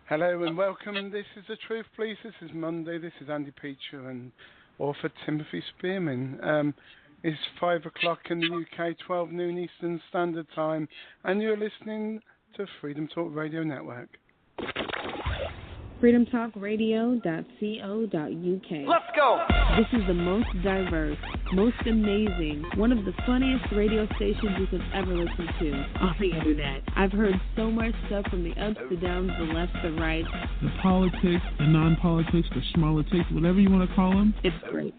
Hello and welcome. This is The Truth, Please. This is Monday. This is Andy Peacher and author Timothy Spearman. It's 5 o'clock in the UK, 12 noon Eastern Standard Time, and you're listening to Freedom Talk Radio Network. freedomtalkradio.co.uk. Let's go! This is the most diverse, most amazing, one of the funniest radio stations you could ever listen to on the internet. I've heard so much stuff from the ups, the downs, the left, the right. The politics, the non-politics, the schmolitics, whatever you want to call them. It's great.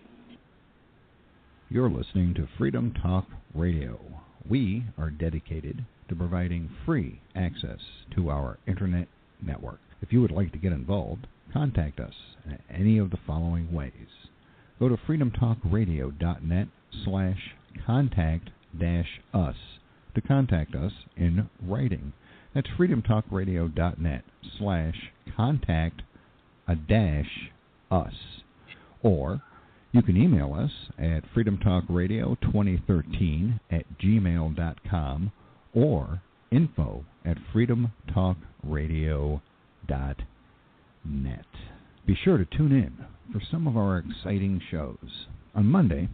You're listening to Freedom Talk Radio. We are dedicated to providing free access to our internet network. If you would like to get involved, contact us in any of the following ways. Go to freedomtalkradio.net/contact-us to contact us in writing. That's freedomtalkradio.net/contact-us. Or you can email us at freedomtalkradio2013@gmail.com or info@freedomtalkradio.net. Be sure to tune in for some of our exciting shows. On Monday,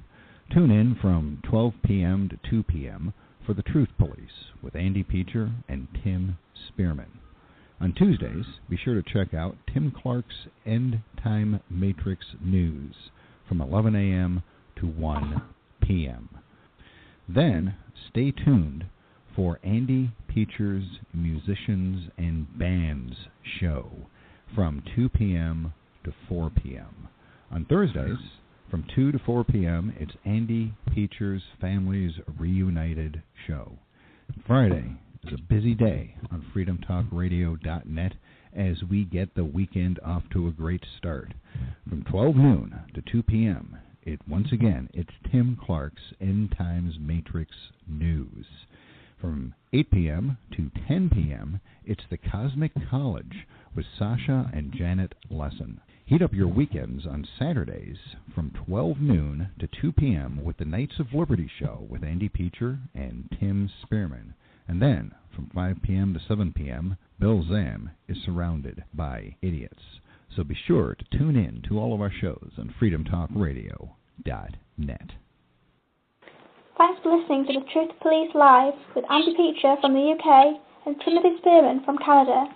tune in from 12 p.m. to 2 p.m. for The Truth Police with Andy Peacher and Tim Spearman. On Tuesdays, be sure to check out Tim Clark's End Time Matrix News from 11 a.m. to 1 p.m. Then, stay tuned for Andy Peacher's Musicians and Bands show from 2 p.m. to 4 p.m. On Thursdays, from 2 to 4 p.m., it's Andy Peacher's Families Reunited show. Friday is a busy day on freedomtalkradio.net as we get the weekend off to a great start. From 12 noon to 2 p.m., once again, it's Tim Clark's End Times Matrix News. From 8 p.m. to 10 p.m., it's the Cosmic College with Sasha and Janet Lesson. Heat up your weekends on Saturdays from 12 noon to 2 p.m. with the Knights of Liberty show with Andy Peacher and Tim Spearman. And then, from 5 p.m. to 7 p.m., Bill Zam is surrounded by idiots. So be sure to tune in to all of our shows on freedomtalkradio.net. Thanks for listening to The Truth Police Live with Andy Peacher from the UK and Timothy Spearman from Canada.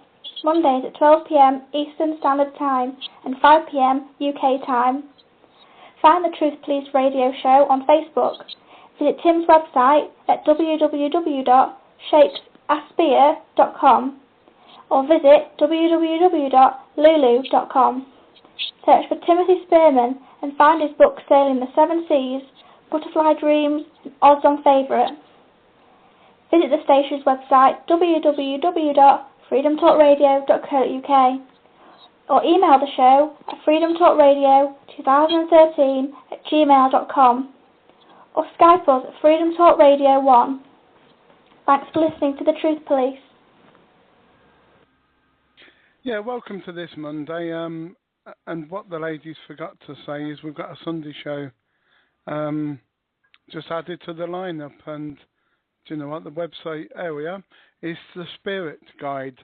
Mondays at 12 p.m. Eastern Standard Time and 5 p.m. UK time. Find The Truth Police radio show on Facebook. Visit Tim's website at www.shakesaspear.com or visit www.lulu.com. Search for Timothy Spearman and find his book Sailing the Seven Seas, Butterfly Dreams, and Odds on Favourite. Visit the station's website www.freedomtalkradio.co.uk or email the show at freedomtalkradio2013@gmail.com or Skype us at Freedom Talk Radio 1. Thanks for listening to The Truth Police. Yeah, welcome to this Monday. And what the ladies forgot to say is we've got a Sunday show just added to the lineup, and do you know what, the website area is the Spirit Guide,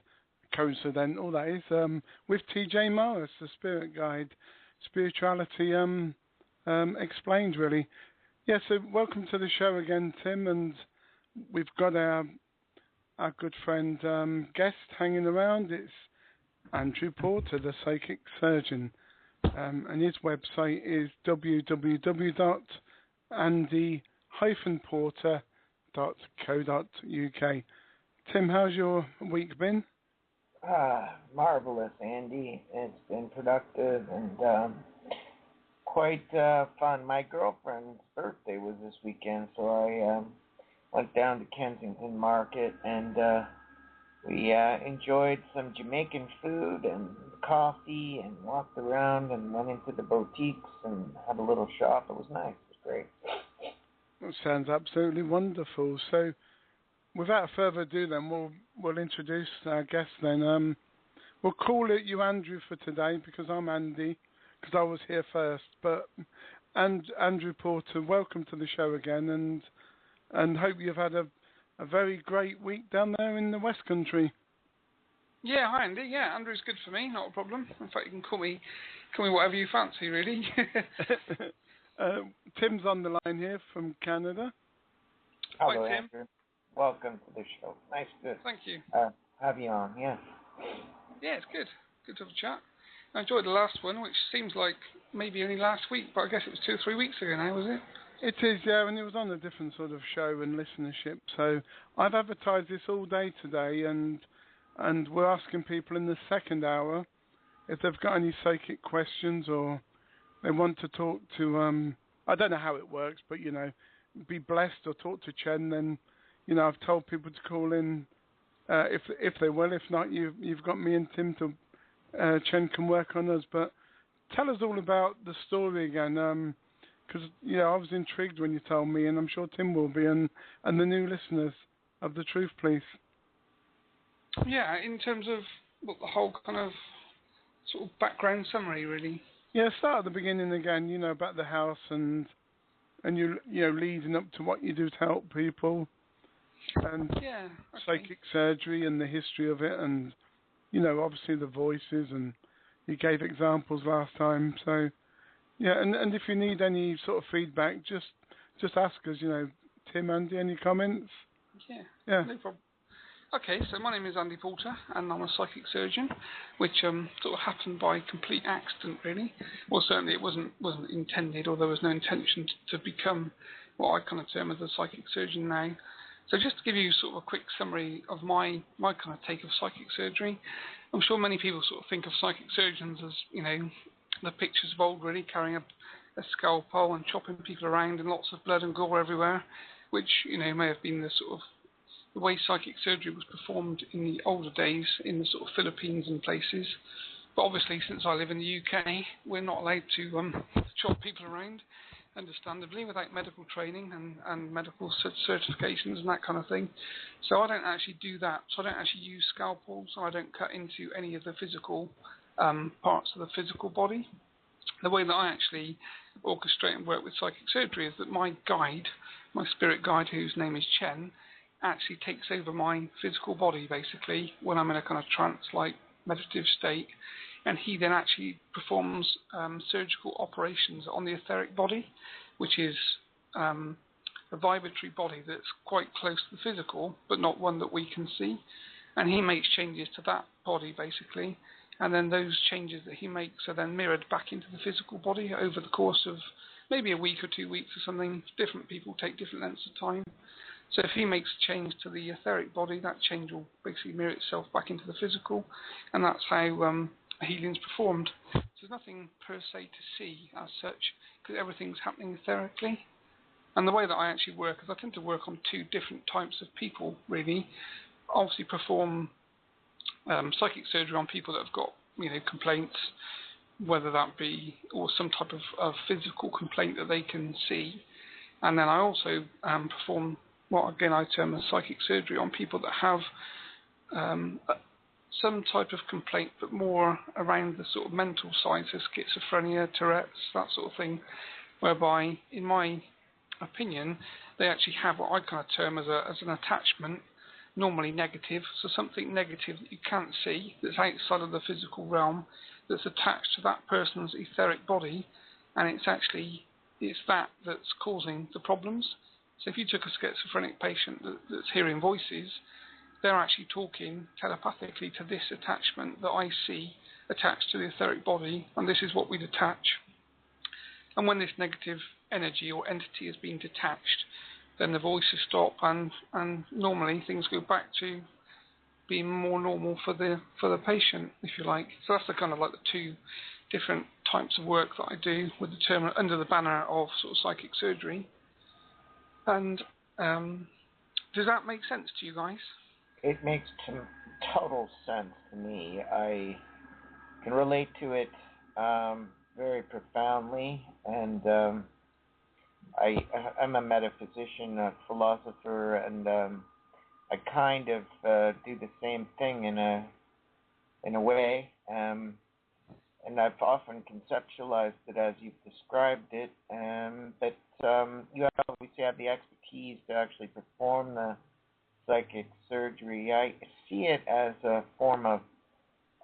coincidental that is, with TJ Morris, the Spirit Guide, spirituality explained really. Yeah, so welcome to the show again, Tim, and we've got our good friend guest hanging around. It's Andrew Porter, the psychic surgeon, and his website is www.andy-porter.co.uk. Tim, how's your week been? Marvelous, Andy. It's been productive and quite fun. My girlfriend's birthday was this weekend, so I went down to Kensington Market and we enjoyed some Jamaican food and coffee and walked around and went into the boutiques and had a little shop. It was nice. It was great. That sounds absolutely wonderful. So, without further ado, then we'll introduce our guest. Then we'll call it you Andrew for today because I'm Andy because I was here first. But Andrew Porter, welcome to the show again, and hope you've had a very great week down there in the West Country. Yeah, hi Andy. Yeah, Andrew's good for me, not a problem. In fact, you can call me whatever you fancy, really. Tim's on the line here from Canada. Hello, Hi, Tim. Andrew. Welcome to the show. Nice to Thank you. have you on. Yeah. Yeah, it's good. Good to have a chat. I enjoyed the last one, which seems like maybe only last week, but I guess it was 2 or 3 weeks ago now, was it? It is, yeah, and it was on a different sort of show and listenership. So I've advertised this all day today, and we're asking people in the second hour if they've got any psychic questions or they want to talk to. I don't know how it works, but be blessed or talk to Chen. Then, I've told people to call in if they will. If not, you've got me and Tim to. Chen can work on us, but tell us all about the story again. Because I was intrigued when you told me, and I'm sure Tim will be, and the new listeners of The Truth, please. Yeah, in terms of the whole kind of sort of background summary, really. Yeah, start at the beginning again. About the house and you leading up to what you do to help people, and psychic surgery and the history of it, and obviously the voices, and you gave examples last time, so. Yeah, and if you need any sort of feedback, just ask us. Tim, Andy, any comments? Yeah, no problem. Okay, so my name is Andy Porter, and I'm a psychic surgeon, which sort of happened by complete accident, really. Well, certainly it wasn't intended, or there was no intention to become what I kind of term as a psychic surgeon now. So just to give you sort of a quick summary of my kind of take of psychic surgery, I'm sure many people sort of think of psychic surgeons as the pictures of old, really, carrying a scalpel and chopping people around and lots of blood and gore everywhere, which may have been the sort of the way psychic surgery was performed in the older days in the sort of Philippines and places. But obviously, since I live in the UK, we're not allowed to chop people around, understandably, without medical training and medical certifications and that kind of thing. So I don't actually do that. So I don't actually use scalpels. I don't cut into any of the physical parts of the physical body. The way that I actually orchestrate and work with psychic surgery is that my spirit guide, whose name is Chen, actually takes over my physical body, basically, when I'm in a kind of trance-like meditative state, and he then actually performs surgical operations on the etheric body, which is a vibratory body that's quite close to the physical, but not one that we can see. And he makes changes to that body, basically, and then those changes that he makes are then mirrored back into the physical body over the course of maybe a week or 2 weeks or something. Different people take different lengths of time. So if he makes a change to the etheric body, that change will basically mirror itself back into the physical, and that's how healing's performed. So there's nothing per se to see as such, because everything's happening etherically. And the way that I actually work is I tend to work on 2 different types of people, really. Obviously perform psychic surgery on people that have got complaints, whether that be or some type of physical complaint that they can see, and then I also perform what again I term as psychic surgery on people that have some type of complaint, but more around the sort of mental side, so schizophrenia, Tourette's, that sort of thing, whereby in my opinion they actually have what I kind of term as an attachment, normally negative, so something negative that you can't see, that's outside of the physical realm, that's attached to that person's etheric body, and it's that that's causing the problems. So if you took a schizophrenic patient that's hearing voices, they're actually talking telepathically to this attachment that I see attached to the etheric body, and this is what we detach. And when this negative energy or entity has been detached, then the voices stop, and normally things go back to being more normal for the patient, if you like. So that's the kind of like the 2 different types of work that I do with the term under the banner of sort of psychic surgery. And does that make sense to you guys? It makes total sense to me. I can relate to it very profoundly, and I'm a metaphysician, a philosopher, and I kind of do the same thing in a way, and I've often conceptualized it as you've described it, but you obviously have the expertise to actually perform the psychic surgery. I see it as a form of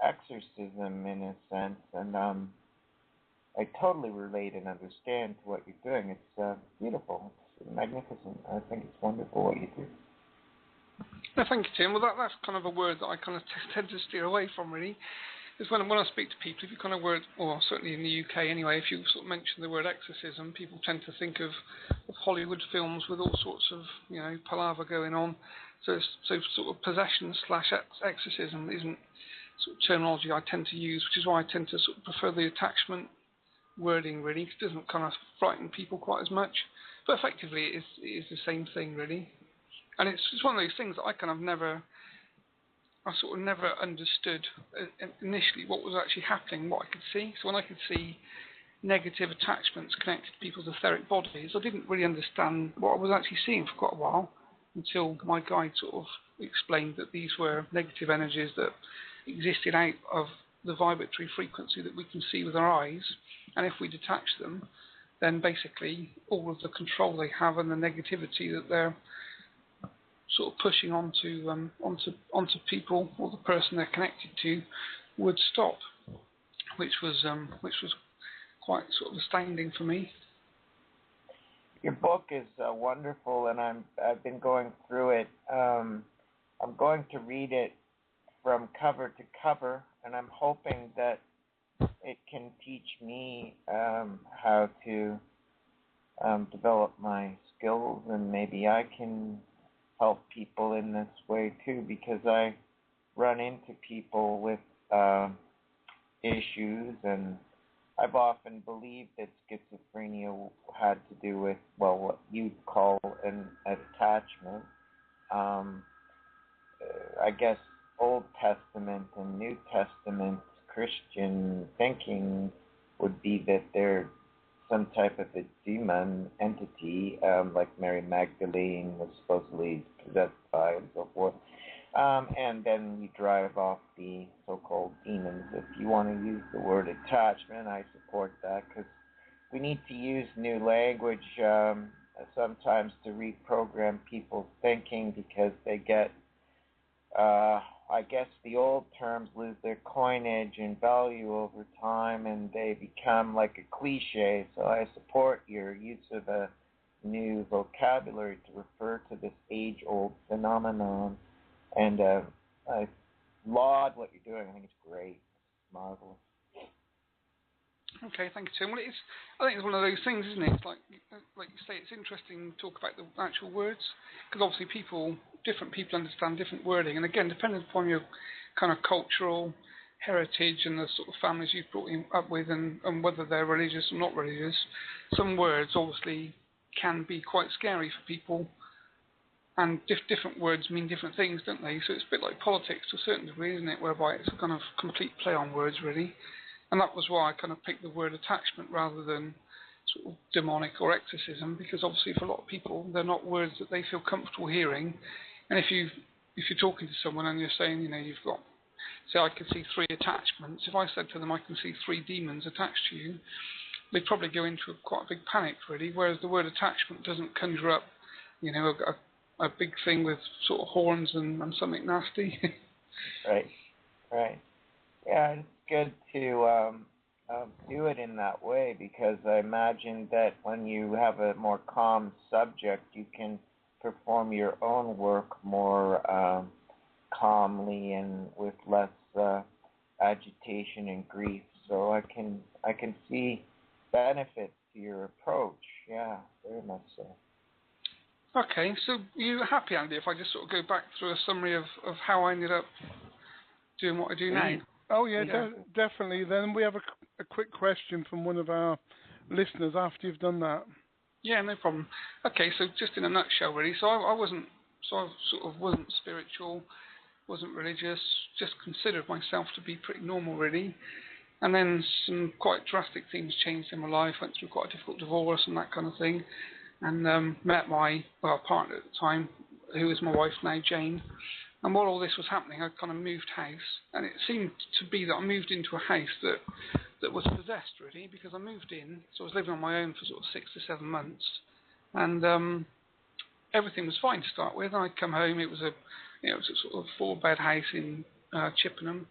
exorcism in a sense, and I totally relate and understand what you're doing. It's beautiful. It's magnificent. I think it's wonderful what you do. No, thank you, Tim. Well, that's kind of a word that I kind of tend to steer away from, really. Is when I speak to people, if you kind of word, or certainly in the UK anyway, if you sort of mention the word exorcism, people tend to think of Hollywood films with all sorts of, palaver going on. So sort of possession / exorcism isn't sort of terminology I tend to use, which is why I tend to sort of prefer the attachment wording, really, because it doesn't kind of frighten people quite as much. But effectively, it is the same thing, really. And it's one of those things that I sort of never understood initially what was actually happening, what I could see. So when I could see negative attachments connected to people's etheric bodies, I didn't really understand what I was actually seeing for quite a while, until my guide sort of explained that these were negative energies that existed out of the vibratory frequency that we can see with our eyes, and if we detach them, then basically all of the control they have and the negativity that they're sort of pushing onto people or the person they're connected to would stop, which was quite sort of astounding for me. Your book is wonderful, and I've been going through it. I'm going to read it from cover to cover, and I'm hoping that it can teach me how to develop my skills, and maybe I can help people in this way too, because I run into people with issues, and I've often believed that schizophrenia had to do with, well, what you'd call an attachment. I guess Old Testament and New Testament Christian thinking would be that they're some type of a demon entity, like Mary Magdalene was supposedly possessed by, and so forth. And then you drive off the so-called demons. If you want to use the word attachment, I support that, because we need to use new language sometimes to reprogram people's thinking, because they get, I guess the old terms lose their coinage and value over time, and they become like a cliche. So I support your use of a new vocabulary to refer to this age-old phenomenon. And I laud what you're doing. I think it's great. It's marvelous. Okay, thank you, Tim. Well, I think it's one of those things, isn't it? It's like you say, it's interesting to talk about the actual words, because obviously different people understand different wording, and again, depending upon your kind of cultural heritage and the sort of families you've brought up with, and whether they're religious or not religious, some words obviously can be quite scary for people, and different words mean different things, don't they? So it's a bit like politics to a certain degree, isn't it, whereby it's a kind of complete play on words, really. And that was why I kind of picked the word attachment rather than sort of demonic or exorcism, because obviously for a lot of people, they're not words that they feel comfortable hearing. And if you're talking to someone and you're saying, you've got, say, I can see 3 attachments. If I said to them, I can see 3 demons attached to you, they'd probably go into quite a big panic, really. Whereas the word attachment doesn't conjure up, a big thing with sort of horns and something nasty. Right. Yeah, it's good to do it in that way, because I imagine that when you have a more calm subject, you can perform your own work more calmly and with less agitation and grief. So I can see benefits to your approach. Yeah, very much so. Okay, so you happy, Andy, if I just sort of go back through a summary of how I ended up doing what I do now? Oh, yeah, definitely. Then we have a quick question from one of our listeners after you've done that. Yeah, no problem. Okay, so just in a nutshell, really. So I sort of wasn't spiritual, wasn't religious, just considered myself to be pretty normal, really. And then some quite drastic things changed in my life. Went through quite a difficult divorce and that kind of thing. And met my partner at the time, who is my wife now, Jane. And while all this was happening, I kind of moved house, and it seemed to be that I moved into a house that was possessed, really, because I moved in, so I was living on my own for sort of 6 to 7 months, and everything was fine to start with. And I'd come home, it was a sort of 4-bed house in Chippenham,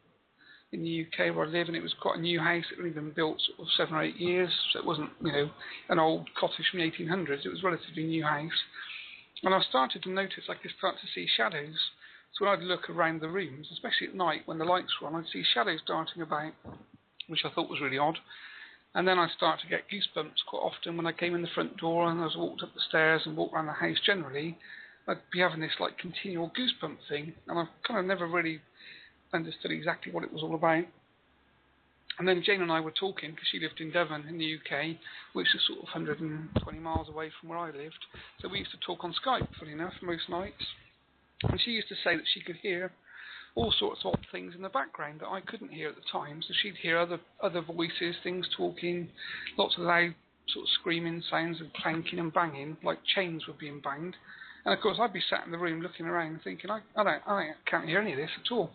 in the UK where I live, and it was quite a new house. It had only been built sort of 7 or 8 years, so it wasn't, an old cottage from the 1800s. It was a relatively new house. And I started to notice I could start to see shadows. So when I'd look around the rooms, especially at night when the lights were on, I'd see shadows darting about, which I thought was really odd. And then I started to get goosebumps quite often when I came in the front door and I walked up the stairs and walked around the house generally. I'd be having this like continual goosebump thing, and I've kind of never really understood exactly what it was all about. And then Jane and I were talking, because she lived in Devon in the UK, which is sort of 120 miles away from where I lived. So we used to talk on Skype, funny enough, most nights. And she used to say that she could hear all sorts of odd things in the background that I couldn't hear at the time. So she'd hear other voices, things talking, lots of loud sort of screaming sounds and clanking and banging, like chains were being banged. And of course I'd be sat in the room looking around thinking, I can't hear any of this at all.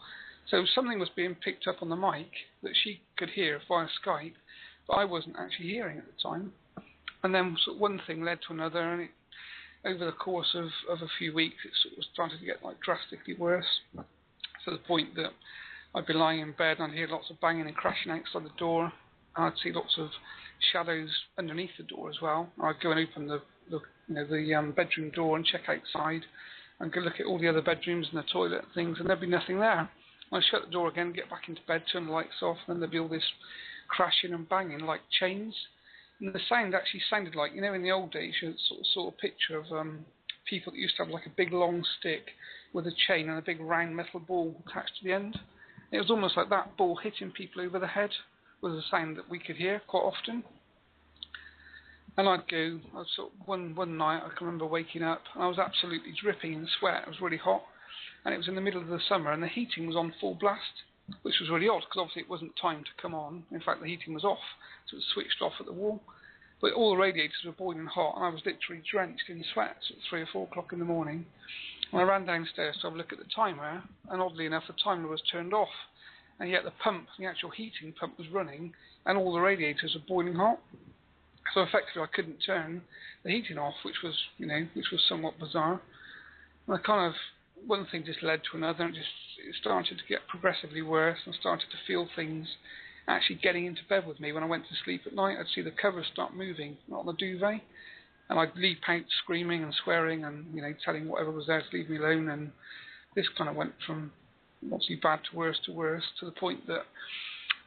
So something was being picked up on the mic that she could hear via Skype, but I wasn't actually hearing at the time. And then sort of one thing led to another, and over the course of a few weeks, it sort of started to get like drastically worse, to the point that I'd be lying in bed and I'd hear lots of banging and crashing outside the door, and I'd see lots of shadows underneath the door as well. I'd go and open the bedroom door and check outside, and go look at all the other bedrooms and the toilet and things, and there'd be nothing there. I'd shut the door again, get back into bed, turn the lights off, and then there'd be all this crashing and banging like chains. And the sound actually sounded like, in the old days, you saw a picture of people that used to have like a big long stick with a chain and a big round metal ball attached to the end. It was almost like that ball hitting people over the head was a sound that we could hear quite often. And one night I can remember waking up and I was absolutely dripping in sweat. It was really hot, and it was in the middle of the summer, and the heating was on full blast, which was really odd because obviously it wasn't timed to come on. In fact, the heating was off, so it was switched off at the wall. But all the radiators were boiling hot, and I was literally drenched in sweat at 3 or 4 o'clock in the morning. And I ran downstairs to have a look at the timer, and oddly enough, the timer was turned off, and yet the actual heating pump was running, and all the radiators were boiling hot. So effectively, I couldn't turn the heating off, which was somewhat bizarre. And one thing just led to another, and it started to get progressively worse, and I started to feel things actually getting into bed with me. When I went to sleep at night, I'd see the covers start moving on the duvet, and I'd leap out screaming and swearing and telling whatever was there to leave me alone. And this kind of went from obviously bad to worse, to the point that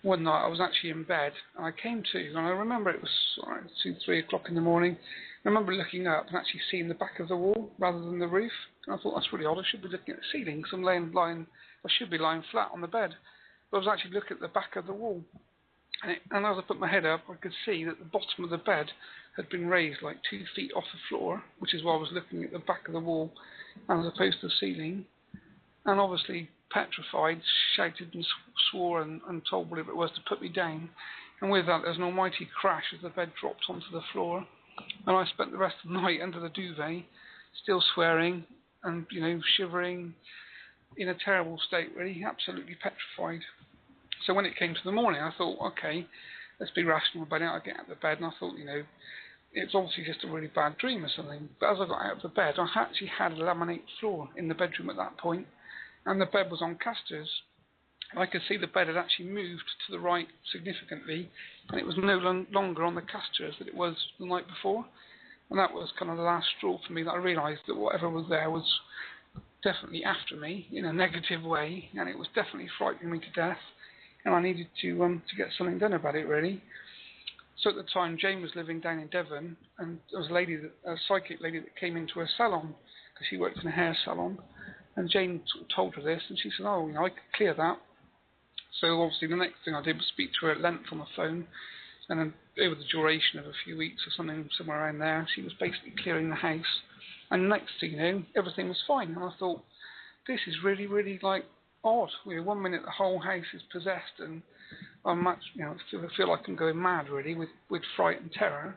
one night I was actually in bed and I came to, and I remember it was 2, 3 o'clock in the morning. I remember looking up and actually seeing the back of the wall rather than the roof. And I thought, that's really odd. I should be looking at the ceiling, because I should be lying flat on the bed. But I was actually looking at the back of the wall. And as I put my head up, I could see that the bottom of the bed had been raised like 2 feet off the floor, which is why I was looking at the back of the wall as opposed to the ceiling. And obviously, petrified, shouted and swore and told whatever it was to put me down. And with that, there's an almighty crash as the bed dropped onto the floor. And I spent the rest of the night under the duvet, still swearing and, shivering, in a terrible state, really, absolutely petrified. So when it came to the morning, I thought, okay, let's be rational about it. I get out of the bed, and I thought, it's obviously just a really bad dream or something. But as I got out of the bed, I actually had a laminate floor in the bedroom at that point, and the bed was on casters. I could see the bed had actually moved to the right significantly, and it was no longer on the casters that it was the night before. And that was kind of the last straw for me, that I realised that whatever was there was definitely after me in a negative way, and it was definitely frightening me to death, and I needed to get something done about it, really. So at the time, Jane was living down in Devon, and there was a psychic lady that came into her salon, because she worked in a hair salon, and Jane told her this, and she said, I could clear that. So obviously the next thing I did was speak to her at length on the phone, and then over the duration of a few weeks or something, somewhere around there, she was basically clearing the house. And next thing you know, everything was fine. And I thought, this is really, really odd. 1 minute the whole house is possessed, and I'm I feel like I'm going mad really with fright and terror.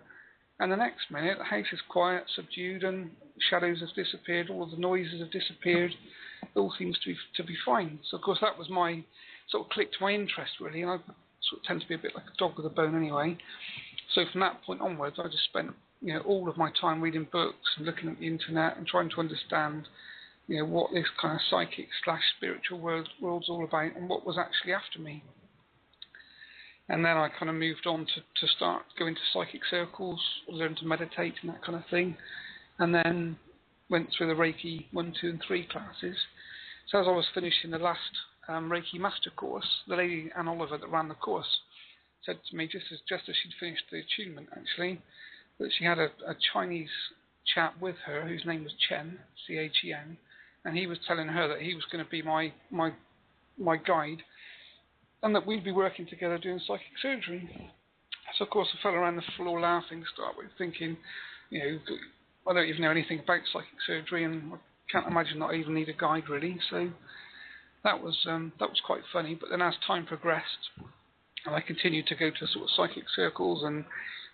And the next minute, the house is quiet, subdued, and shadows have disappeared. All of the noises have disappeared. It all seems to be fine. So of course that was my sort of clicked my interest really, and I sort of tend to be a bit like a dog with a bone anyway. So from that point onwards, I just spent all of my time reading books and looking at the internet and trying to understand what this kind of psychic / spiritual world's all about, and what was actually after me. And then I kind of moved on to start going to psychic circles, learn to meditate and that kind of thing. And then went through the Reiki 1, 2 and 3 classes. So as I was finishing the last Reiki Master course, the lady, Anne Oliver, that ran the course, said to me, just as she'd finished the attunement actually, that she had a Chinese chap with her whose name was Chen, Chen, and he was telling her that he was going to be my guide, and that we'd be working together doing psychic surgery. So of course I fell around the floor laughing to start with, thinking, I don't even know anything about psychic surgery, and I can't imagine that I even need a guide really. So that was quite funny. But then as time progressed, and I continued to go to sort of psychic circles and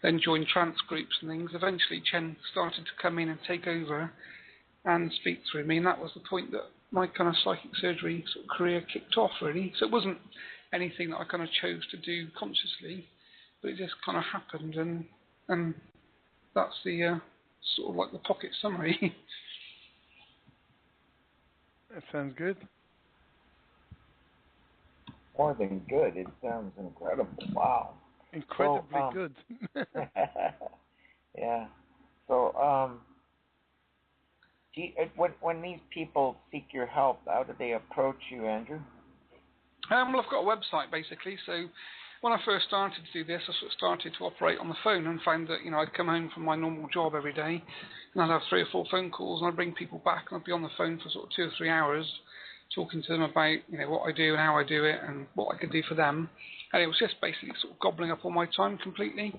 then join trance groups and things, eventually Chen started to come in and take over and speak through me, and that was the point that my kind of psychic surgery sort of career kicked off really. So it wasn't anything that I kind of chose to do consciously, but it just kind of happened, and that's the sort of like the pocket summary. That sounds good. More than good. It sounds incredible. Wow. Incredibly good. Yeah. So, when these people seek your help, how do they approach you, Andrew? Well, I've got a website basically. So when I first started to do this, I sort of started to operate on the phone and found that I'd come home from my normal job every day, and I'd have 3 or 4 phone calls, and I'd bring people back, and I'd be on the phone for sort of 2 or 3 hours, talking to them about what I do and how I do it and what I could do for them, and it was just basically sort of gobbling up all my time completely.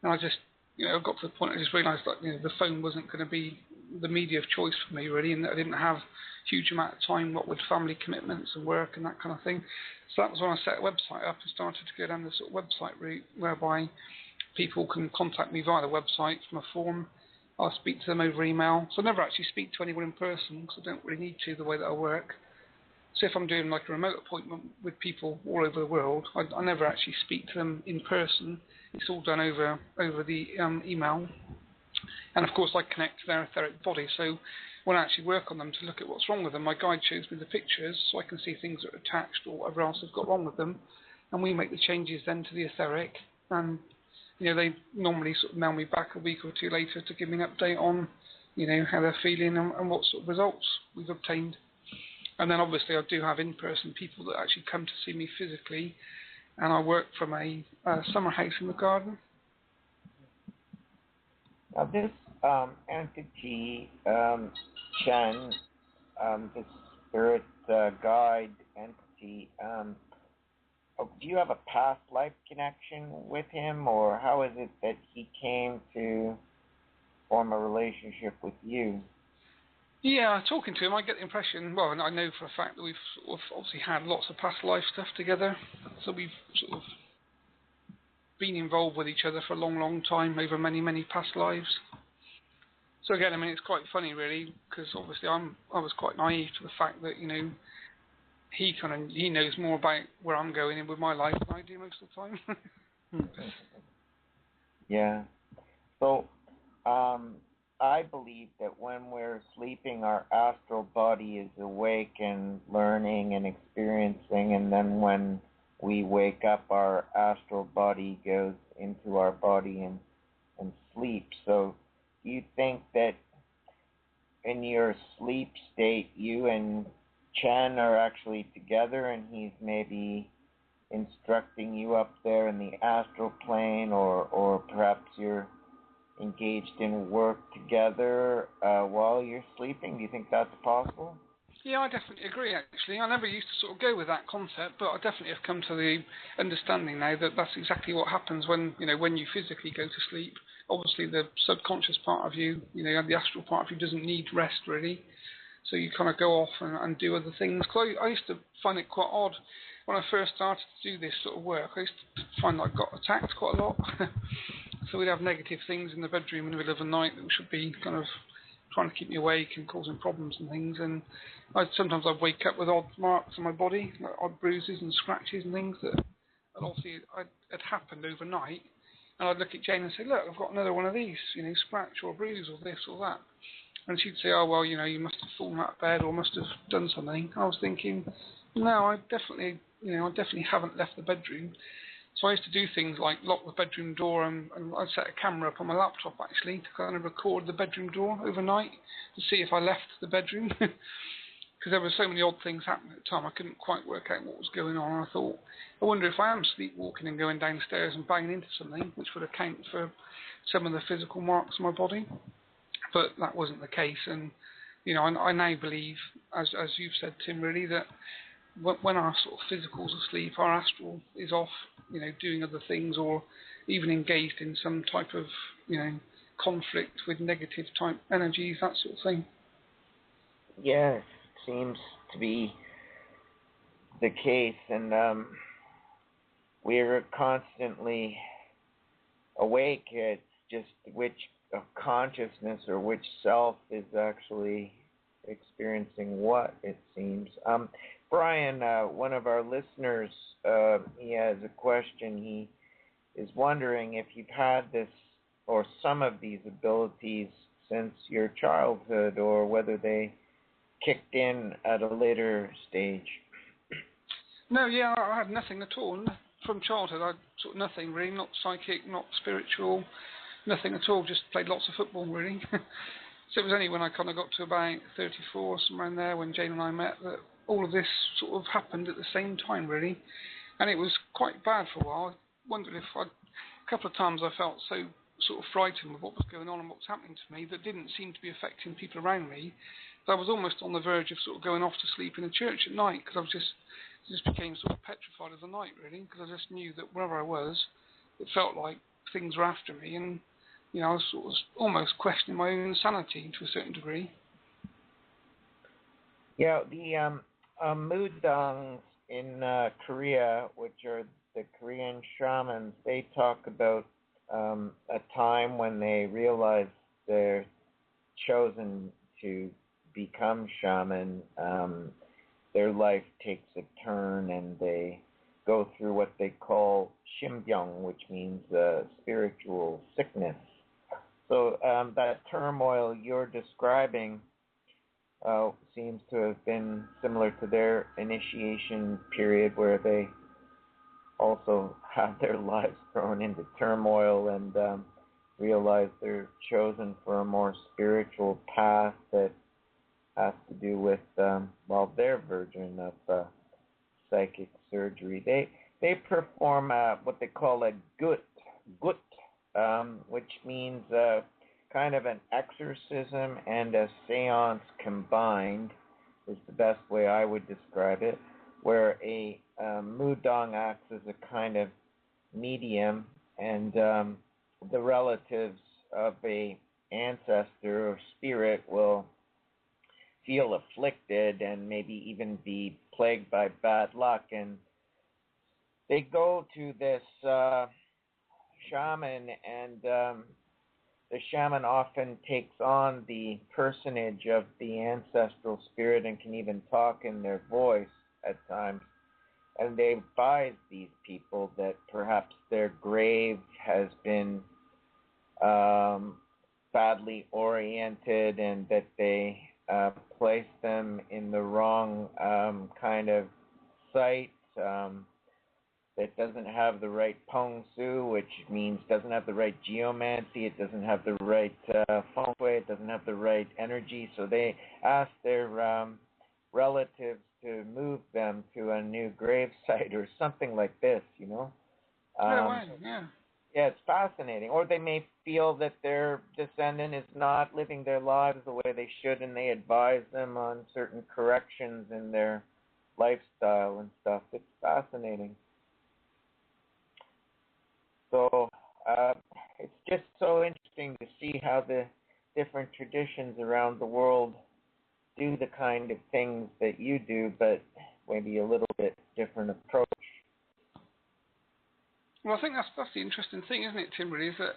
And I just I got to the point I just realised that the phone wasn't going to be the media of choice for me really, and that I didn't have a huge amount of time, what with family commitments and work and that kind of thing. So that was when I set a website up and started to go down the sort of website route, whereby people can contact me via the website from a form. I'll speak to them over email. So I never actually speak to anyone in person because I don't really need to, the way that I work. So if I'm doing like a remote appointment with people all over the world, I never actually speak to them in person. It's all done over the email. And of course I connect to their etheric body. So when I actually work on them to look at what's wrong with them, my guide shows me the pictures so I can see things that are attached or whatever else has got wrong with them. And we make the changes then to the etheric. And they normally sort of mail me back a week or 2 later to give me an update on how they're feeling and what sort of results we've obtained. And then obviously I do have in-person people that actually come to see me physically, and I work from a summer house in the garden. Now this entity, Chen, this spirit guide entity, do you have a past life connection with him, or how is it that he came to form a relationship with you? Yeah, talking to him, I get the impression, well, and I know for a fact that we've sort of obviously had lots of past life stuff together, so we've sort of been involved with each other for a long, long time, over many, many past lives. So again, it's quite funny really, because obviously I was quite naive to the fact that, he knows more about where I'm going in with my life than I do most of the time. Yeah. So, I believe that when we're sleeping, our astral body is awake and learning and experiencing, and then when we wake up, our astral body goes into our body and sleeps. So do you think that in your sleep state, you and Chen are actually together, and he's maybe instructing you up there in the astral plane, or perhaps you're engaged in work together while you're sleeping? Do you think that's possible? Yeah, I definitely agree, actually. I never used to sort of go with that concept, but I definitely have come to the understanding now that that's exactly what happens when you physically go to sleep. Obviously, the subconscious part of you, the astral part of you doesn't need rest, really. So you kind of go off and do other things. Cause I used to find it quite odd when I first started to do this sort of work. I used to find that I got attacked quite a lot. So we'd have negative things in the bedroom in the middle of the night that should be kind of trying to keep me awake and causing problems and things. And sometimes I'd wake up with odd marks on my body, like odd bruises and scratches and things that obviously had happened overnight. And I'd look at Jane and say, look, I've got another one of these, scratch or bruise or this or that. And she'd say, oh, well, you must have fallen out of bed or must have done something. I was thinking, no, I definitely haven't left the bedroom. So I used to do things like lock the bedroom door, and I'd set a camera up on my laptop actually to kind of record the bedroom door overnight to see if I left the bedroom. Because there were so many odd things happening at the time, I couldn't quite work out what was going on. And I thought, I wonder if I am sleepwalking and going downstairs and banging into something, which would account for some of the physical marks on my body. But that wasn't the case, and I now believe, as you've said, Tim, really, that when our sort of physical's asleep, our astral is off, doing other things, or even engaged in some type of, conflict with negative type energies, that sort of thing. Yes, seems to be the case, and we're constantly awake. It's just which consciousness or which self is actually experiencing what, it seems. Brian, one of our listeners, he has a question. He is wondering if you've had this or some of these abilities since your childhood, or whether they kicked in at a later stage. No, yeah, I had nothing at all. From childhood, I sort of nothing really, not psychic, not spiritual, nothing at all, just played lots of football really. So it was only when I kind of got to about 34, somewhere in there, when Jane and I met, that all of this sort of happened at the same time really. And it was quite bad for a while. I wondered if a couple of times I felt so sort of frightened with what was going on and what was happening to me that didn't seem to be affecting people around me. So I was almost on the verge of sort of going off to sleep in a church at night, because I was just became sort of petrified of the night really, because I just knew that wherever I was, it felt like things were after me, and I was sort of almost questioning my own sanity to a certain degree. Yeah, the Mudongs in Korea, which are the Korean shamans, they talk about a time when they realize they're chosen to become shaman. Their life takes a turn, and they go through what they call shimbyung, which means spiritual sickness. So that turmoil you're describing seems to have been similar to their initiation period, where they also have their lives thrown into turmoil and realize they're chosen for a more spiritual path that has to do with their version of psychic surgery. They perform what they call a gut, which means kind of an exorcism and a seance combined, is the best way I would describe it, where a Mudong acts as a kind of medium, and the relatives of a ancestor or spirit will feel afflicted and maybe even be plagued by bad luck, and they go to this shaman, and the shaman often takes on the personage of the ancestral spirit and can even talk in their voice at times. And they advise these people that perhaps their grave has been badly oriented, and that they place them in the wrong kind of site that doesn't have the right peng su, which means doesn't have the right geomancy, it doesn't have the right feng shui, it doesn't have the right energy. So they ask their relatives to move them to a new grave site or something like this, Yeah, it's fascinating. Or they may feel that their descendant is not living their lives the way they should, and they advise them on certain corrections in their lifestyle and stuff. It's fascinating. So it's just so interesting to see how the different traditions around the world do the kind of things that you do, but maybe a little bit different approach. Well, I think that's the interesting thing, isn't it, Tim, really, is that,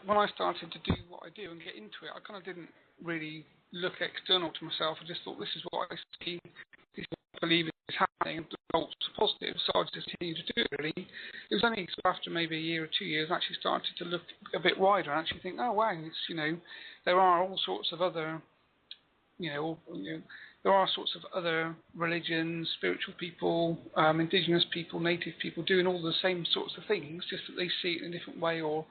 when I started to do what I do and get into it, I kind of didn't really look external to myself. I just thought, this is what I see, this is what I believe is happening, and the results are positive, so I just continued to do it, really. It was only after maybe a year or 2 years I actually started to look a bit wider and actually think, oh, wow, it's, there are all sorts of other, there are sorts of other religions, spiritual people, indigenous people, native people doing all the same sorts of things, just that they see it in a different way or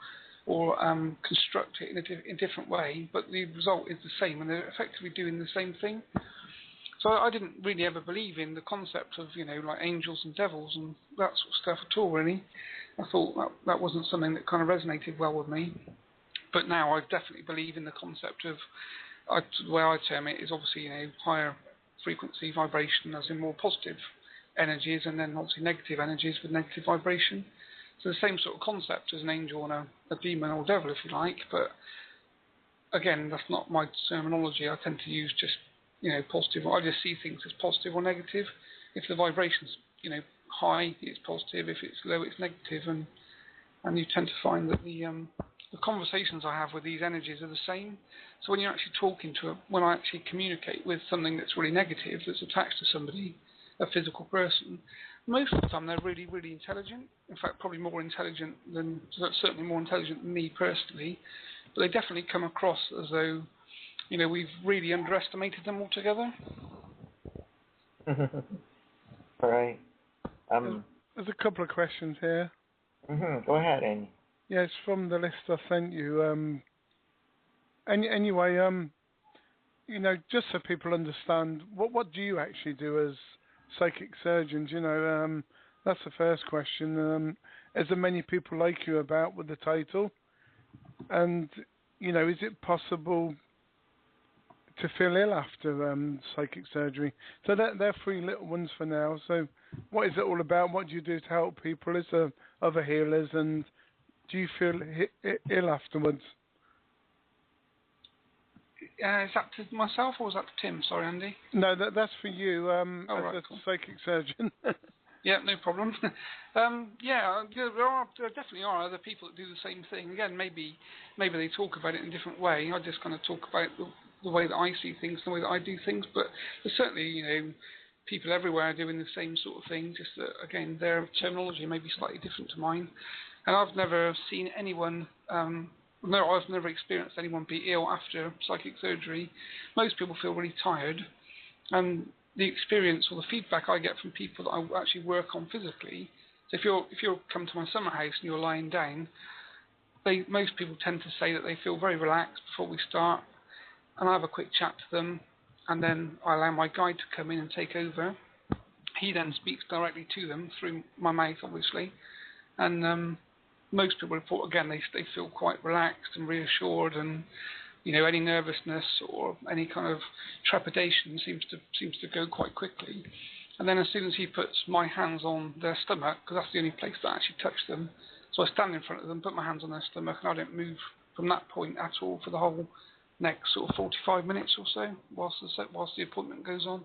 construct it in a different way, but the result is the same, and they're effectively doing the same thing. So I didn't really ever believe in the concept of, like angels and devils and that sort of stuff at all, really. I thought that wasn't something that kind of resonated well with me. But now I definitely believe in the concept of, the way I term it is obviously, higher frequency vibration, as in more positive energies, and then obviously negative energies with negative vibration. So the same sort of concept as an angel and a demon or devil, if you like, but again, that's not my terminology. I tend to use just, positive. I just see things as positive or negative. If the vibration's, high, it's positive. If it's low, it's negative, and you tend to find that the conversations I have with these energies are the same. So when you're actually talking when I actually communicate with something that's really negative, that's attached to somebody, a physical person, most of the time they're really, really intelligent. In fact, probably certainly more intelligent than me personally. But they definitely come across as though, we've really underestimated them altogether. Right. There's a couple of questions here. Go ahead, Andy. Yes, from the list I sent you. Anyway, just so people understand, what do you actually do as psychic surgeons? That's the first question. Is there many people like you about with the title? And, is it possible to feel ill after psychic surgery? So they're three little ones for now. So what is it all about? What do you do to help people? Is there other healers? And do you feel ill afterwards? Is that to myself or was that to Tim? Sorry, Andy. No, that's for you as a cool. psychic surgeon. Yeah, no problem. There definitely are other people that do the same thing. Again, maybe they talk about it in a different way. I just kind of talk about the way that I see things, the way that I do things. But there's certainly, people everywhere are doing the same sort of thing. Just that, again, their terminology may be slightly different to mine. And I've never seen anyone. I've never experienced anyone be ill after psychic surgery. Most people feel really tired, and the experience or the feedback I get from people that I actually work on physically. So if you come to my summer house and you're lying down, most people tend to say that they feel very relaxed before we start, and I have a quick chat to them, and then I allow my guide to come in and take over. He then speaks directly to them through my mouth, obviously, and most people report again they feel quite relaxed and reassured, and any nervousness or any kind of trepidation seems to go quite quickly. And then as soon as he puts my hands on their stomach, because that's the only place that I actually touch them, so I stand in front of them, put my hands on their stomach, and I don't move from that point at all for the whole next sort of 45 minutes or so whilst the appointment goes on.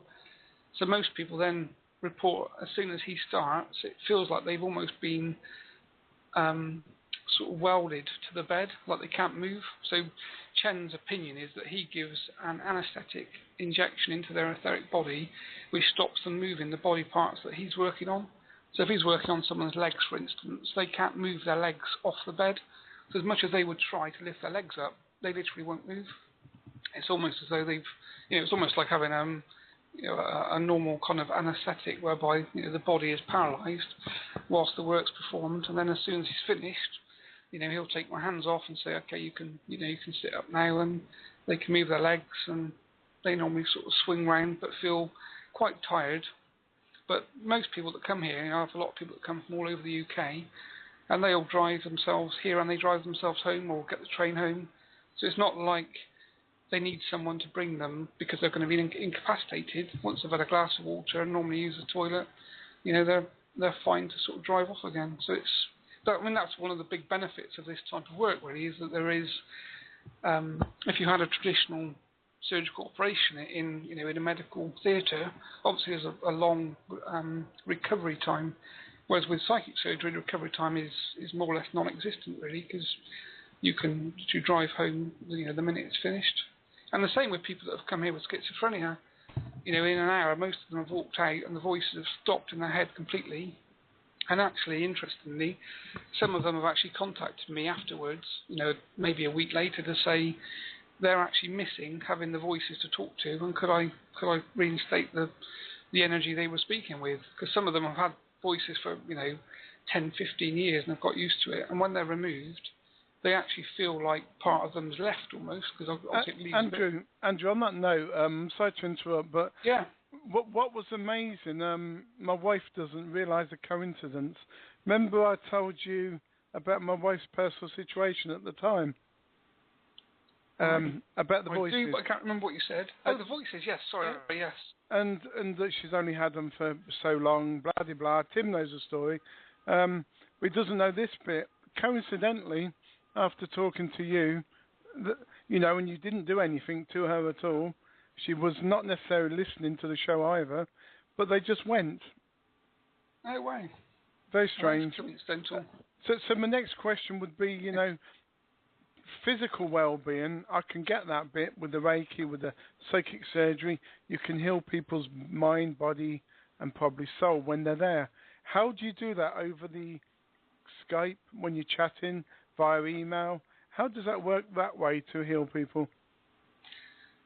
So most people then report as soon as he starts, it feels like they've almost been sort of welded to the bed, like they can't move. So Chen's opinion is that he gives an anaesthetic injection into their etheric body which stops them moving the body parts that he's working on. So if he's working on someone's legs, for instance, they can't move their legs off the bed. So as much as they would try to lift their legs up, they literally won't move. It's almost as though it's almost like having a normal kind of anaesthetic whereby the body is paralysed whilst the work's performed, and then as soon as he's finished, he'll take my hands off and say, okay, you can sit up now, and they can move their legs, and they normally sort of swing round but feel quite tired. But most people that come here, I have a lot of people that come from all over the UK, and they all drive themselves here and they drive themselves home or get the train home. So it's not like they need someone to bring them because they're going to be incapacitated once they've had a glass of water and normally use the toilet. They're fine to sort of drive off again. So that's one of the big benefits of this type of work, really, is that there is, if you had a traditional surgical operation in a medical theatre, obviously there's a long recovery time, whereas with psychic surgery, the recovery time is more or less non-existent, really, because you drive home the minute it's finished. And the same with people that have come here with schizophrenia. In an hour, most of them have walked out and the voices have stopped in their head completely. And actually, interestingly, some of them have actually contacted me afterwards, maybe a week later, to say they're actually missing having the voices to talk to, and could I reinstate the energy they were speaking with? Because some of them have had voices for 10, 15 years and have got used to it, and when they're removed, they actually feel like part of them's left almost. Because Andrew, on that note, sorry to interrupt, but yeah, what was amazing? My wife doesn't realise the coincidence. Remember, I told you about my wife's personal situation at the time. About the voices. I do, but I can't remember what you said. The voices, yes, sorry, yes. And that she's only had them for so long, blah, blah, blah. Tim knows the story. He doesn't know this bit. Coincidentally, after talking to you, and you didn't do anything to her at all, she was not necessarily listening to the show either, but they just went. No way. Very strange. Coincidental. So my next question would be, physical well-being, I can get that bit with the Reiki, with the psychic surgery. You can heal people's mind, body, and probably soul when they're there. How do you do that over the Skype when you're chatting, via email? How does that work that way to heal people?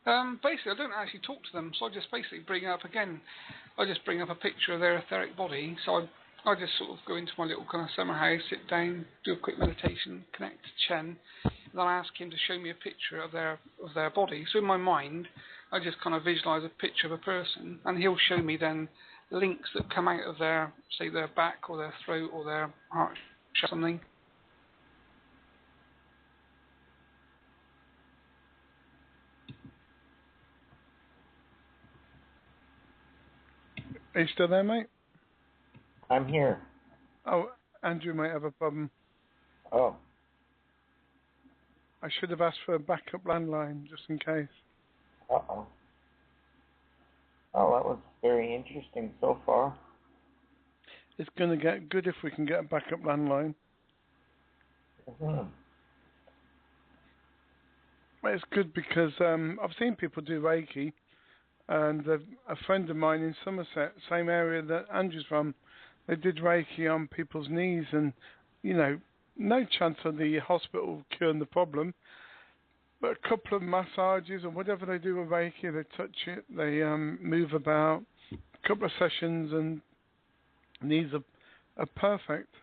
Basically, I don't actually talk to them, so I just basically bring up a picture of their etheric body. So I just sort of go into my little kind of summer house, sit down, do a quick meditation, connect to Chen, and then I ask him to show me a picture of their body. So in my mind, I just kind of visualise a picture of a person, and he'll show me then links that come out of their back or their throat or their heart or something. Are you still there, mate? I'm here. Oh, Andrew might have a problem. Oh. I should have asked for a backup landline, just in case. Uh-oh. Oh, that was very interesting so far. It's going to get good if we can get a backup landline. Mm-hmm. Well, it's good because I've seen people do Reiki, and a friend of mine in Somerset, same area that Andrew's from, they did Reiki on people's knees, and no chance of the hospital curing the problem, but a couple of massages or whatever they do with Reiki, they touch it, they move about, a couple of sessions, and knees are perfect,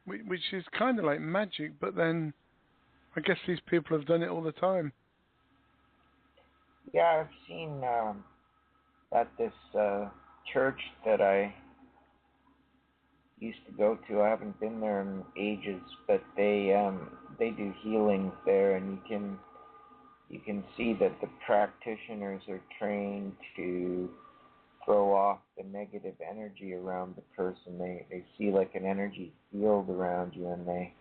which is kind of like magic, but then I guess these people have done it all the time. Yeah, I've seen at this church that I used to go to. I haven't been there in ages, but they do healings there, and you can see that the practitioners are trained to throw off the negative energy around the person. They see like an energy field around you, and they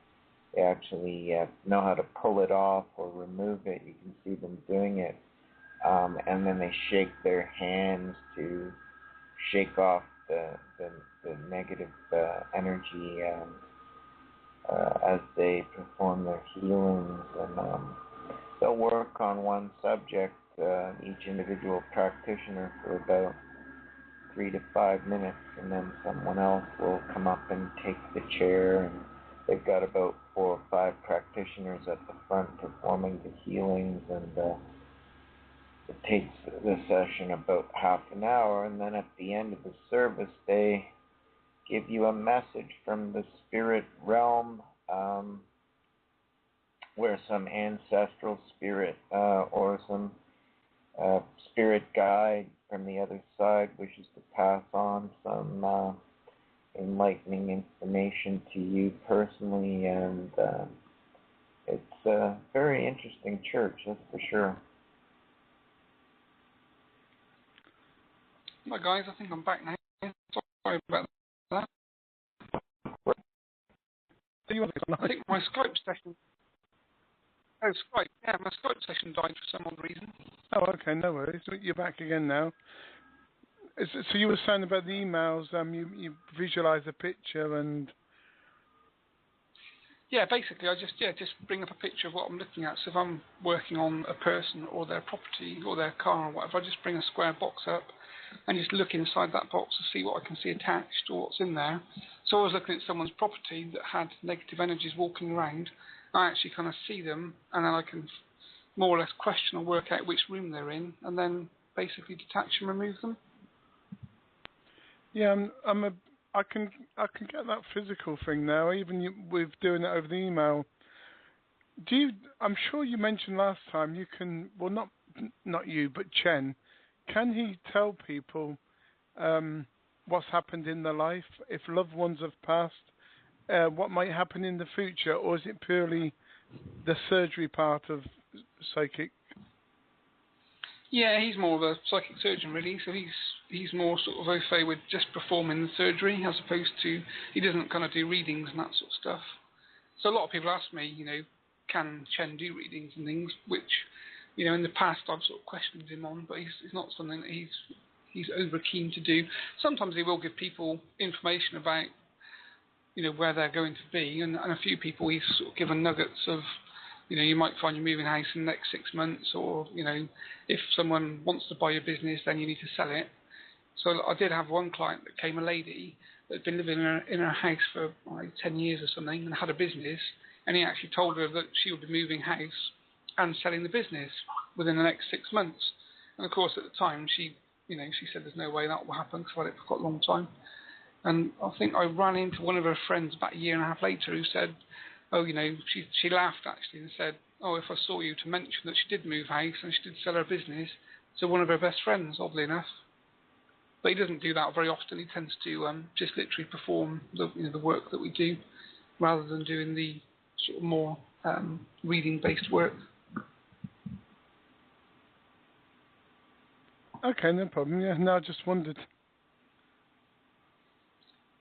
actually know how to pull it off or remove it. You can see them doing it. And then they shake their hands to shake off the negative energy as they perform their healings. And they'll work on one subject, each individual practitioner, for about 3 to 5 minutes, and then someone else will come up and take the chair, and they've got about 4 or 5 practitioners at the front performing the healings, and it takes the session about half an hour, and then at the end of the service, they give you a message from the spirit realm, where some ancestral spirit or some spirit guide from the other side wishes to pass on some enlightening information to you personally, and it's a very interesting church, that's for sure. Hi guys, I think I'm back now. Sorry about that. I think my Skype session... Oh, Skype. Yeah, my Skype session died for some odd reason. Oh, okay, no worries. You're back again now. So you were saying about the emails, you visualise a picture and... Yeah, basically, I just bring up a picture of what I'm looking at. So if I'm working on a person or their property or their car or whatever, I just bring a square box up and just look inside that box to see what I can see attached or what's in there. So I was looking at someone's property that had negative energies walking around, I actually kind of see them, and then I can more or less question or work out which room they're in, and then basically detach and remove them. Yeah, I can get that physical thing now, even with doing it over the email. I'm sure you mentioned last time you can. Well, not you, but Chen. Can he tell people what's happened in their life, if loved ones have passed, what might happen in the future, or is it purely the surgery part of psychic? Yeah, he's more of a psychic surgeon, really. So he's more sort of au fait with just performing the surgery, as opposed to, he doesn't kind of do readings and that sort of stuff. So a lot of people ask me, can Chen do readings and things, which, in the past I've sort of questioned him on, but it's not something that he's over keen to do. Sometimes he will give people information about, where they're going to be, and a few people he's sort of given nuggets of, you might find you're moving house in the next 6 months, or, if someone wants to buy your business, then you need to sell it. So I did have one client that came, a lady, that had been living in her house for 10 years or something, and had a business, and he actually told her that she would be moving house and selling the business within the next 6 months. And of course, at the time, she said there's no way that will happen, because I've had it for quite a long time. And I think I ran into one of her friends about a year and a half later who said, she laughed actually and said, if I saw you, to mention that she did move house and she did sell her business to one of her best friends, oddly enough. But he doesn't do that very often. He tends to just literally perform the work that we do, rather than doing the sort of more reading-based work. Okay, no problem. Yeah, no, I just wondered.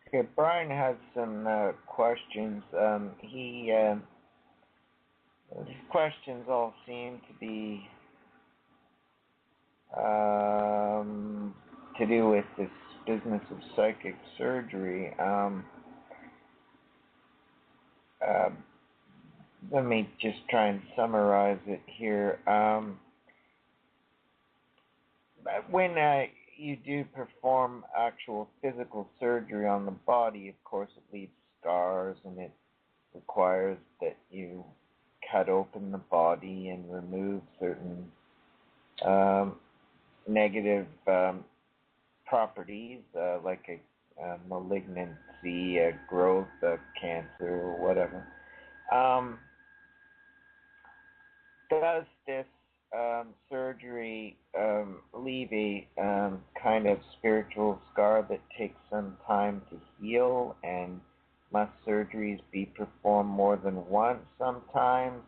Okay, Brian has some questions. His questions all seem to be to do with this business of psychic surgery. Let me just try and summarize it here. When you do perform actual physical surgery on the body, of course it leaves scars, and it requires that you cut open the body and remove certain negative properties, like a malignancy, a growth, a cancer, or whatever. Does this surgery leave a kind of spiritual scar that takes some time to heal, and must surgeries be performed more than once sometimes?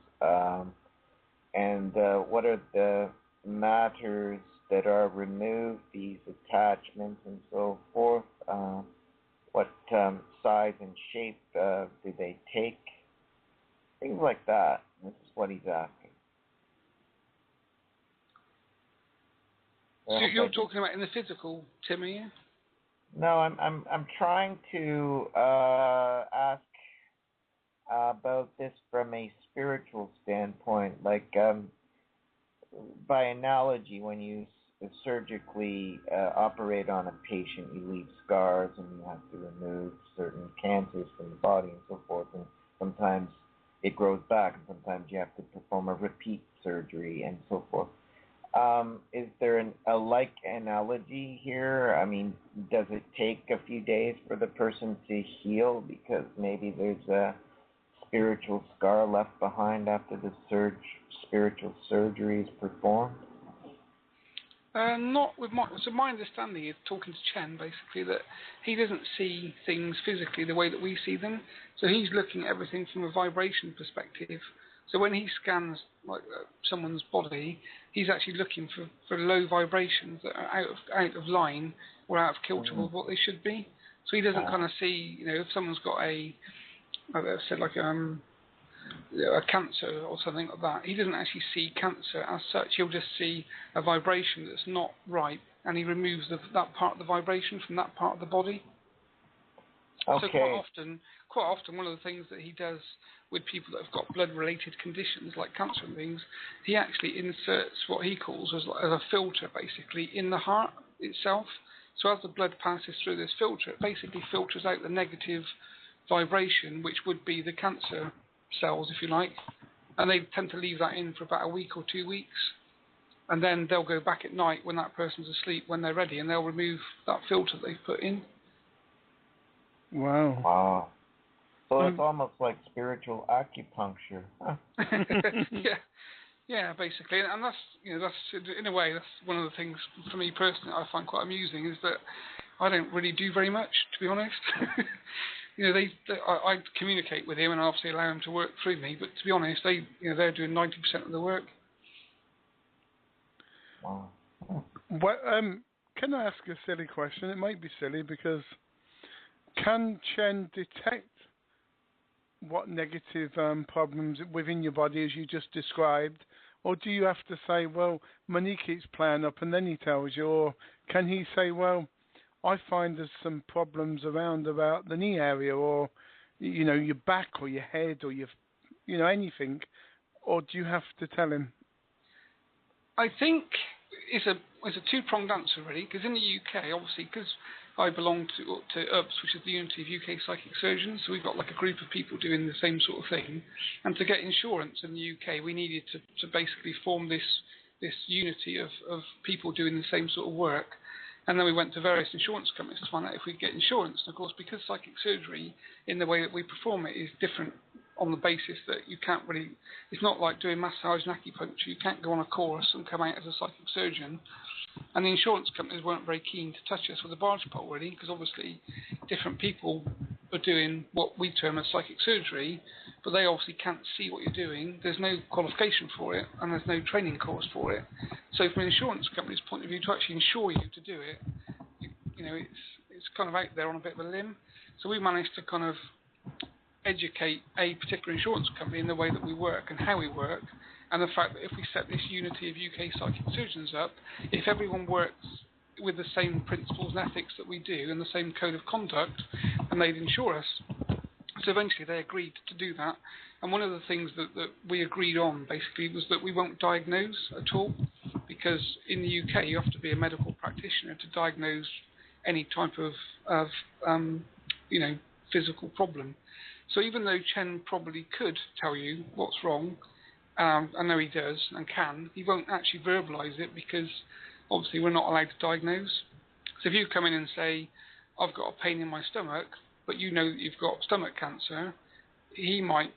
And what are the matters that are removed, these attachments and so forth? What size and shape do they take? Things like that. This is what he's asking. So you're talking about in the physical, Tim, are you? No, I'm trying to ask about this from a spiritual standpoint, like by analogy, when you surgically operate on a patient, you leave scars and you have to remove certain cancers from the body and so forth, and sometimes it grows back, and sometimes you have to perform a repeat surgery and so forth. Is there a like analogy here? I mean, does it take a few days for the person to heal because maybe there's a spiritual scar left behind after the spiritual surgery is performed? Not with my understanding is, talking to Chen, basically, that he doesn't see things physically the way that we see them. So he's looking at everything from a vibration perspective. So when he scans someone's body, he's actually looking for low vibrations that are out of line or out of kilter with what they should be. So he doesn't kind of see, if someone's got a cancer or something like that, he doesn't actually see cancer as such. He'll just see a vibration that's not right, and he removes that part of the vibration from that part of the body. Okay. So quite often, one of the things that he does with people that have got blood-related conditions like cancer and things, he actually inserts what he calls as a filter, basically, in the heart itself. So as the blood passes through this filter, it basically filters out the negative vibration, which would be the cancer cells, if you like, and they tend to leave that in for about a week or 2 weeks, and then they'll go back at night when that person's asleep, when they're ready, and they'll remove that filter they've put in. Wow. Wow. So it's almost like spiritual acupuncture. Huh? Yeah, basically, and that's in a way that's one of the things for me personally I find quite amusing is that I don't really do very much, to be honest. I communicate with him and obviously allow him to work through me, but to be honest, they're doing 90% of the work. Wow. Well, can I ask a silly question? It might be silly because can Chen detect what negative problems within your body as you just described, or do you have to say, well, my knee keeps playing up, and then he tells you, or can he say, well, I find there's some problems about the knee area, or your back or your head or your anything, or do you have to tell him? I think it's a two-pronged answer really, because in the UK, obviously, because I belong to UPS, which is the Unity of UK Psychic Surgeons, so we've got like a group of people doing the same sort of thing, and to get insurance in the UK, we needed to basically form this unity of people doing the same sort of work, and then we went to various insurance companies to find out if we'd get insurance, and of course, because psychic surgery, in the way that we perform it, is different on the basis that you can't really, it's not like doing massage and acupuncture, you can't go on a course and come out as a psychic surgeon. And the insurance companies weren't very keen to touch us with a barge pole, really, because obviously different people are doing what we term as psychic surgery, but they obviously can't see what you're doing. There's no qualification for it, and there's no training course for it. So from an insurance company's point of view, to actually insure you to do it, it's kind of out there on a bit of a limb. So we managed to kind of educate a particular insurance company in the way that we work and how we work, and the fact that if we set this unity of UK psychic surgeons up, if everyone works with the same principles and ethics that we do and the same code of conduct, then they'd insure us. So eventually they agreed to do that, and one of the things that we agreed on basically was that we won't diagnose at all, because in the UK you have to be a medical practitioner to diagnose any type of physical problem. So even though Chen probably could tell you what's wrong, I know he does and can, he won't actually verbalise it because obviously we're not allowed to diagnose. So if you come in and say, I've got a pain in my stomach, but you know that you've got stomach cancer, he might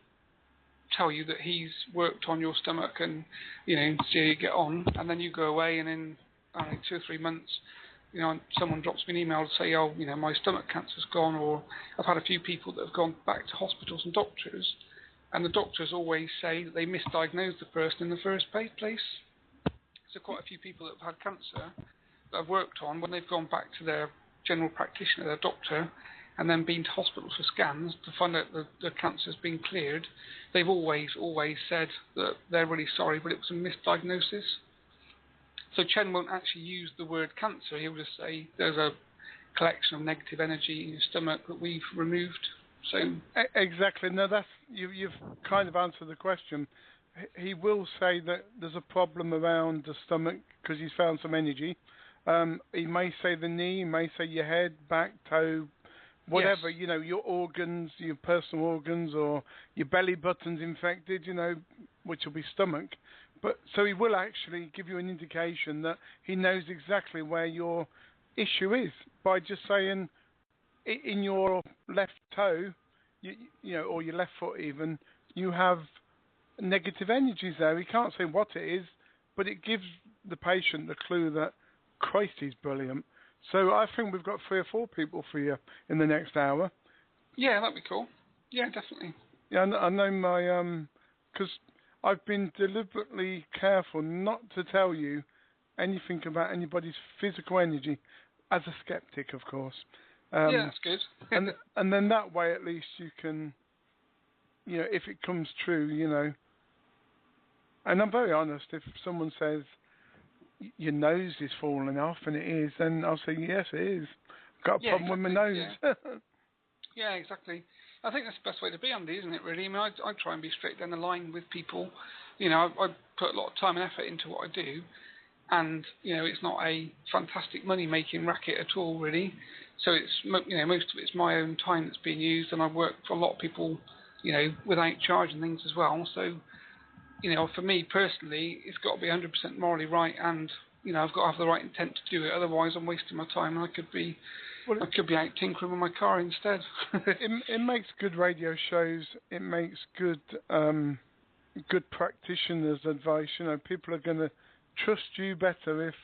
tell you that he's worked on your stomach and, see how you get on, and then you go away and in 2 or 3 months, someone drops me an email to say, my stomach cancer's gone, or I've had a few people that have gone back to hospitals and doctors, and the doctors always say that they misdiagnosed the person in the first place. So quite a few people that have had cancer that I've worked on, when they've gone back to their general practitioner, their doctor, and then been to hospital for scans to find out that the cancer's been cleared, they've always said that they're really sorry, but it was a misdiagnosis. So Chen won't actually use the word cancer. He'll just say there's a collection of negative energy in your stomach that we've removed. So exactly. No, you've kind of answered the question. He will say that there's a problem around the stomach because he's found some energy. He may say the knee, he may say your head, back, toe, whatever. Yes. Your organs, your personal organs, or your belly button's infected. Which will be stomach. But so he will actually give you an indication that he knows exactly where your issue is by just saying in your left toe, or your left foot even, you have negative energies there. He can't say what it is, but it gives the patient the clue that Christ, he's brilliant. So I think we've got 3 or 4 people for you in the next hour. Yeah, that'd be cool. Yeah, definitely. Yeah, I know my because I've been deliberately careful not to tell you anything about anybody's physical energy, as a skeptic, of course. Yeah, that's good. and then that way, at least you can, if it comes true, And I'm very honest. If someone says your nose is falling off, and it is, then I'll say yes, it is. I've got a problem with my nose. Yeah. Yeah, exactly. I think that's the best way to be, Andy, isn't it, really? I mean, I try and be straight down the line with people. I put a lot of time and effort into what I do, and, it's not a fantastic money-making racket at all, really. So it's, most of it's my own time that's being used, and I work for a lot of people without charging things as well. So, for me personally, it's got to be 100% morally right, and I've got to have the right intent to do it. Otherwise, I'm wasting my time, and I could be out tinkering with my car instead. It makes good radio shows. It makes good practitioners' advice. People are going to trust you better if,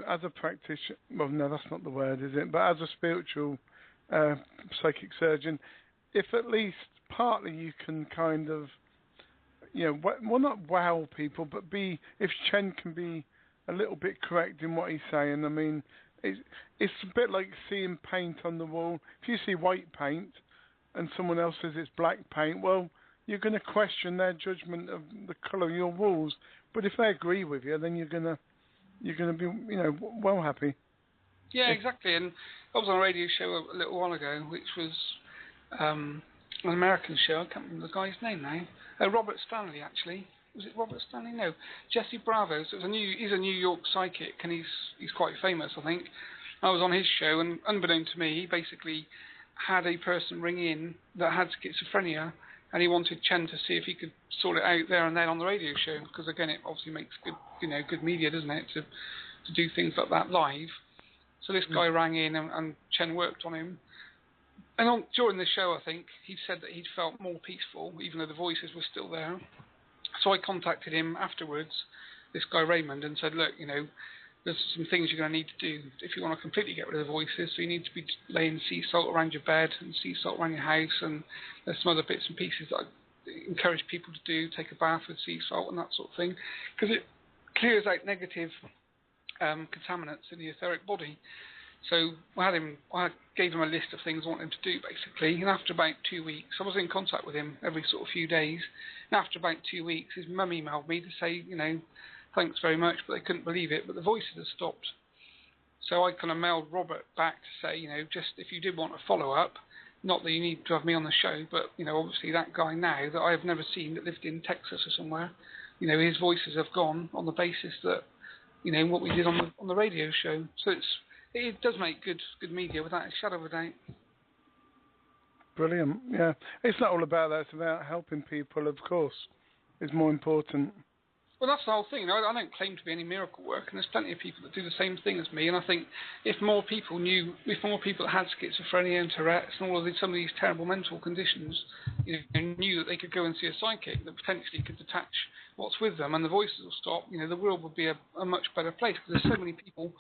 as a practitioner. Well, no, that's not the word, is it? But as a spiritual psychic surgeon, if at least partly you can kind of, not wow people, but if Chen can be a little bit correct in what he's saying. I mean, it's a bit like seeing paint on the wall. If you see white paint and someone else says it's black paint, well, you're going to question their judgment of the colour of your walls. But if they agree with you, then you're going to be, well happy. Yeah, exactly. And I was on a radio show a little while ago, which was an American show. I can't remember the guy's name now. Robert Stanley, actually. Was it Robert Stanley? No, Jesse Bravo. So he's a New York psychic, and he's quite famous, I think. I was on his show, and unbeknown to me, he basically had a person ring in that had schizophrenia, and he wanted Chen to see if he could sort it out there and then on the radio show, because again, it obviously makes good media, doesn't it, to do things like that live. So this guy rang in, and Chen worked on him. And during the show, I think, he said that he'd felt more peaceful, even though the voices were still there. So I contacted him afterwards, this guy Raymond, and said, look, there's some things you're going to need to do if you want to completely get rid of the voices. So you need to be laying sea salt around your bed and sea salt around your house, and there's some other bits and pieces that I encourage people to do, take a bath with sea salt and that sort of thing, because it clears out negative contaminants in the etheric body. So I gave him a list of things I wanted him to do, basically, and after about 2 weeks, I was in contact with him every sort of few days, and after about 2 weeks, his mum emailed me to say, thanks very much, but they couldn't believe it, but the voices had stopped. So I kind of mailed Robert back to say, just if you did want a follow-up, not that you need to have me on the show, but, obviously that guy now that I have never seen that lived in Texas or somewhere, his voices have gone on the basis that, what we did on the radio show. So it does make good media without a shadow of a doubt. Brilliant, yeah. It's not all about that. It's about helping people, of course. It's more important. Well, that's the whole thing. I don't claim to be any miracle work, and there's plenty of people that do the same thing as me. And I think if more people that had schizophrenia and Tourette's and all of some of these terrible mental conditions, knew that they could go and see a psychic that potentially could detach what's with them, and the voices will stop, the world would be a much better place, because there's so many people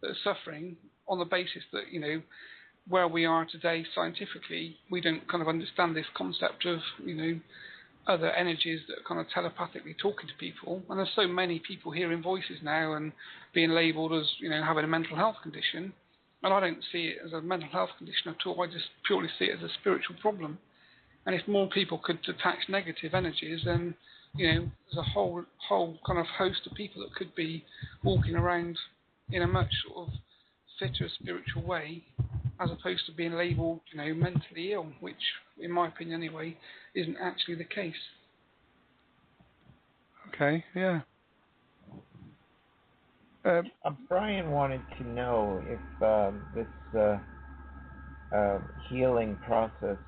that are suffering on the basis that, where we are today scientifically, we don't kind of understand this concept of, other energies that are kind of telepathically talking to people. And there's so many people hearing voices now and being labelled as, having a mental health condition. And I don't see it as a mental health condition at all. I just purely see it as a spiritual problem. And if more people could detach negative energies, then, there's a whole kind of host of people that could be walking around in a much sort of fitter spiritual way, as opposed to being labelled, mentally ill, which, in my opinion anyway, isn't actually the case. Okay, yeah. Brian wanted to know if this healing process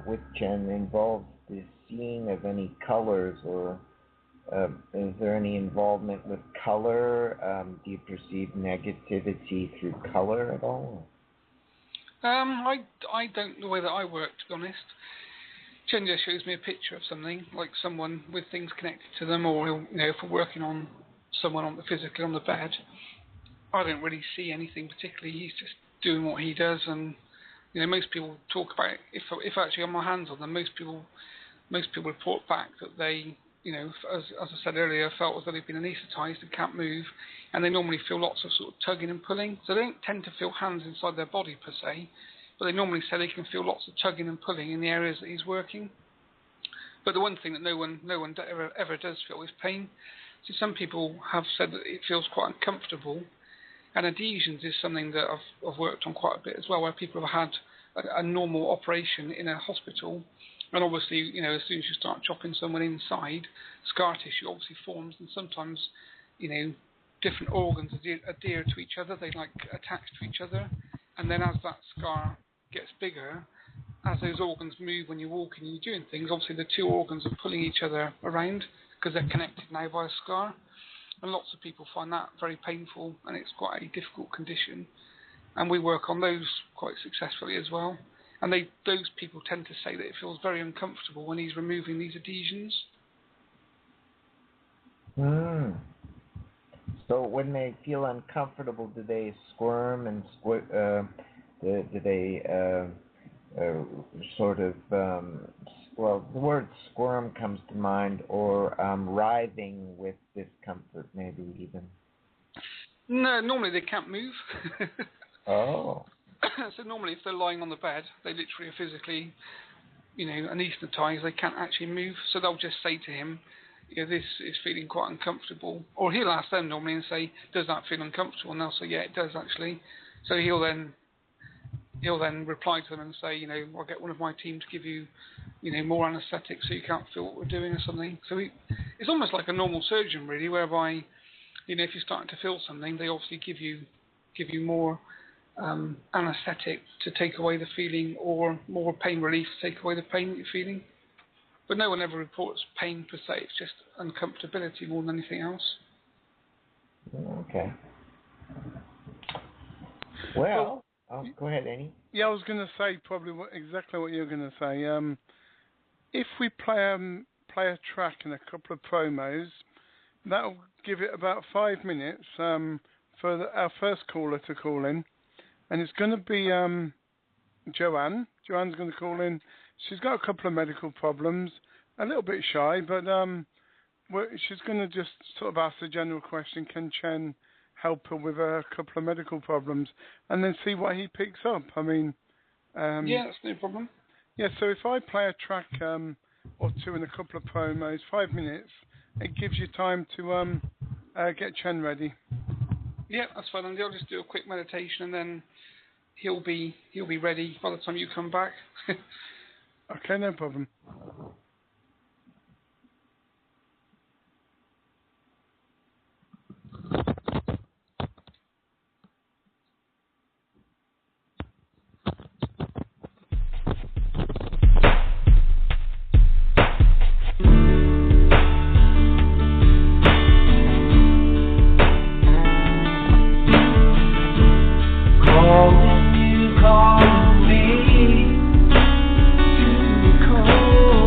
with Chen involves the seeing of any colors, or is there any involvement with color? Do you perceive negativity through color at all? I don't know the way that I work, to be honest. Chen just shows me a picture of something, like someone with things connected to them, or if we're working on someone physically on the bed, I don't really see anything particularly. He's just doing what he does, and most people talk about it. If I actually got my hands on them, most people report back that they, as I said earlier, felt as though they've been anaesthetised and can't move, and they normally feel lots of sort of tugging and pulling. So they don't tend to feel hands inside their body per se, but they normally say they can feel lots of tugging and pulling in the areas that he's working. But the one thing that no one ever does feel is pain. So some people have said that it feels quite uncomfortable, and adhesions is something that I've worked on quite a bit as well, where people have had a normal operation in a hospital. And obviously, as soon as you start chopping someone inside, scar tissue obviously forms, and sometimes, different organs adhere to each other. They attach to each other, and then as that scar gets bigger, as those organs move when you're walking and you're doing things, obviously the two organs are pulling each other around because they're connected now by a scar. And lots of people find that very painful, and it's quite a difficult condition. And we work on those quite successfully as well. And those people tend to say that it feels very uncomfortable when he's removing these adhesions. So when they feel uncomfortable, do they squirm and do they sort of, well, the word squirm comes to mind, or writhing with discomfort, maybe even? No, normally they can't move. Oh. So normally if they're lying on the bed, they literally are physically, anaesthetised. They can't actually move. So they'll just say to him, this is feeling quite uncomfortable. Or he'll ask them normally and say, does that feel uncomfortable? And they'll say, yeah, it does actually. So he'll then reply to them and say, I'll get one of my team to give you, more anaesthetic so you can't feel what we're doing or something. So it's almost like a normal surgeon really, whereby, if you're starting to feel something, they obviously give you more anaesthetic to take away the feeling, or more pain relief to take away the pain that you're feeling. But no one ever reports pain per se, it's just uncomfortability more than anything else. Okay. Well, go ahead, Annie. Yeah, I was going to say probably exactly what you're going to say. If we play a track and a couple of promos, that'll give it about 5 minutes for our first caller to call in. And it's going to be Joanne. Joanne's going to call in. She's got a couple of medical problems, a little bit shy, but she's going to just sort of ask the general question, can Chen help her with a couple of medical problems, and then see what he picks up. I mean... yeah, that's no problem. Yeah, so if I play a track or two and a couple of promos, 5 minutes, it gives you time to get Chen ready. Yeah, that's fine. And I'll just do a quick meditation, and then he'll be ready by the time you come back. Okay, no problem. Calling me to the cold.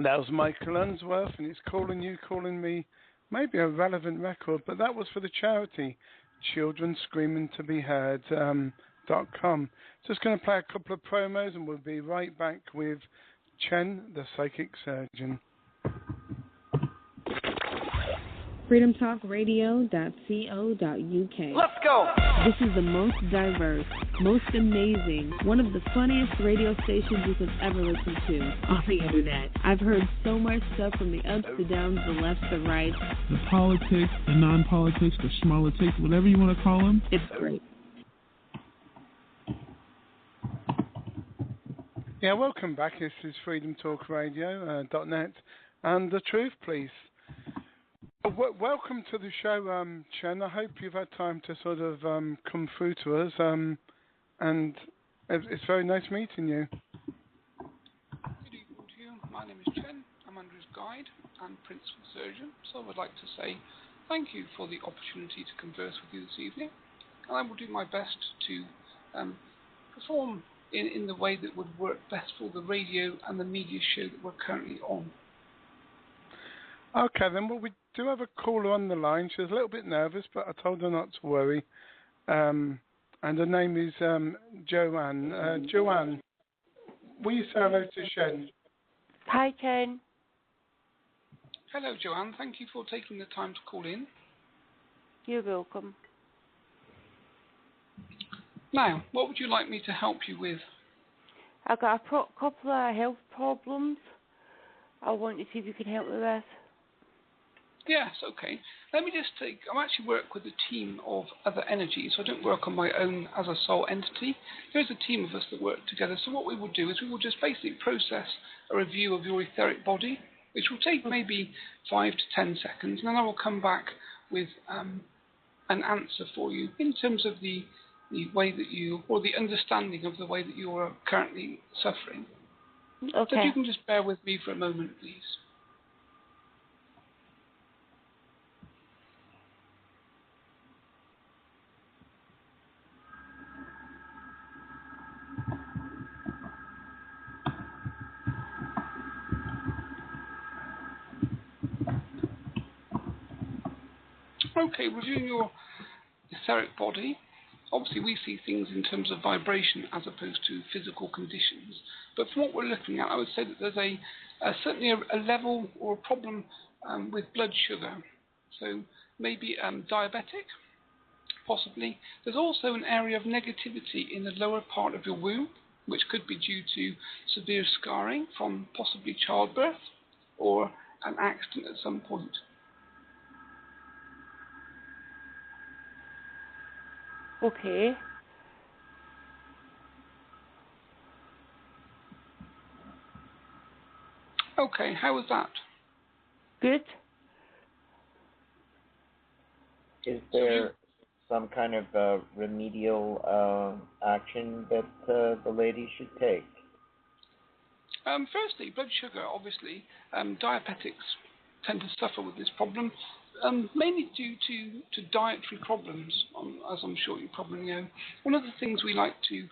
That was Michael Unsworth, and it's calling you, calling me. Maybe a relevant record, but that was for the charity Children Screaming to Be Heard .com. Just going to play a couple of promos, and we'll be right back with Chen, the psychic surgeon. freedomtalkradio.co.uk. Let's go! This is the most diverse, most amazing, one of the funniest radio stations you could ever listen to on the internet. I've heard so much stuff from the ups, the downs, the lefts, the rights. The politics, the non-politics, the schmolitics, whatever you want to call them. It's great. Yeah, welcome back. This is freedomtalkradio.net and The Truth Police. Welcome to the show, Chen. I hope you've had time to sort of come through to us, and it's very nice meeting you. Good evening to you. My name is Chen. I'm Andrew's guide and principal surgeon, so I would like to say thank you for the opportunity to converse with you this evening, and I will do my best to perform in the way that would work best for the radio and the media show that we're currently on. Okay, then. Well, we do have a caller on the line. She's a little bit nervous, but I told her not to worry. And her name is Joanne. Joanne, will you say hello to Chen? Hi, Chen. Hello, Joanne. Thank you for taking the time to call in. You're welcome. Now, what would you like me to help you with? I got a couple of health problems I want to see if you can help me with. Yes, okay. Let me just I actually work with a team of other energies, so I don't work on my own as a sole entity. There's a team of us that work together, so what we will do is we will just basically process a review of your etheric body, which will take maybe 5 to 10 seconds, and then I will come back with an answer for you in terms of the way that you, or the understanding of the way that you are currently suffering. Okay. So if you can just bear with me for a moment, please. Okay, reviewing your etheric body, obviously we see things in terms of vibration as opposed to physical conditions. But from what we're looking at, I would say that there's certainly a level or a problem with blood sugar. So maybe diabetic, possibly. There's also an area of negativity in the lower part of your womb, which could be due to severe scarring from possibly childbirth or an accident at some point. Okay. Okay, how was that? Good. Is there some kind of remedial action that the lady should take? Firstly, blood sugar, obviously. Diabetics tend to suffer with this problem, mainly due to dietary problems, as I'm sure you probably know. One of the things we like to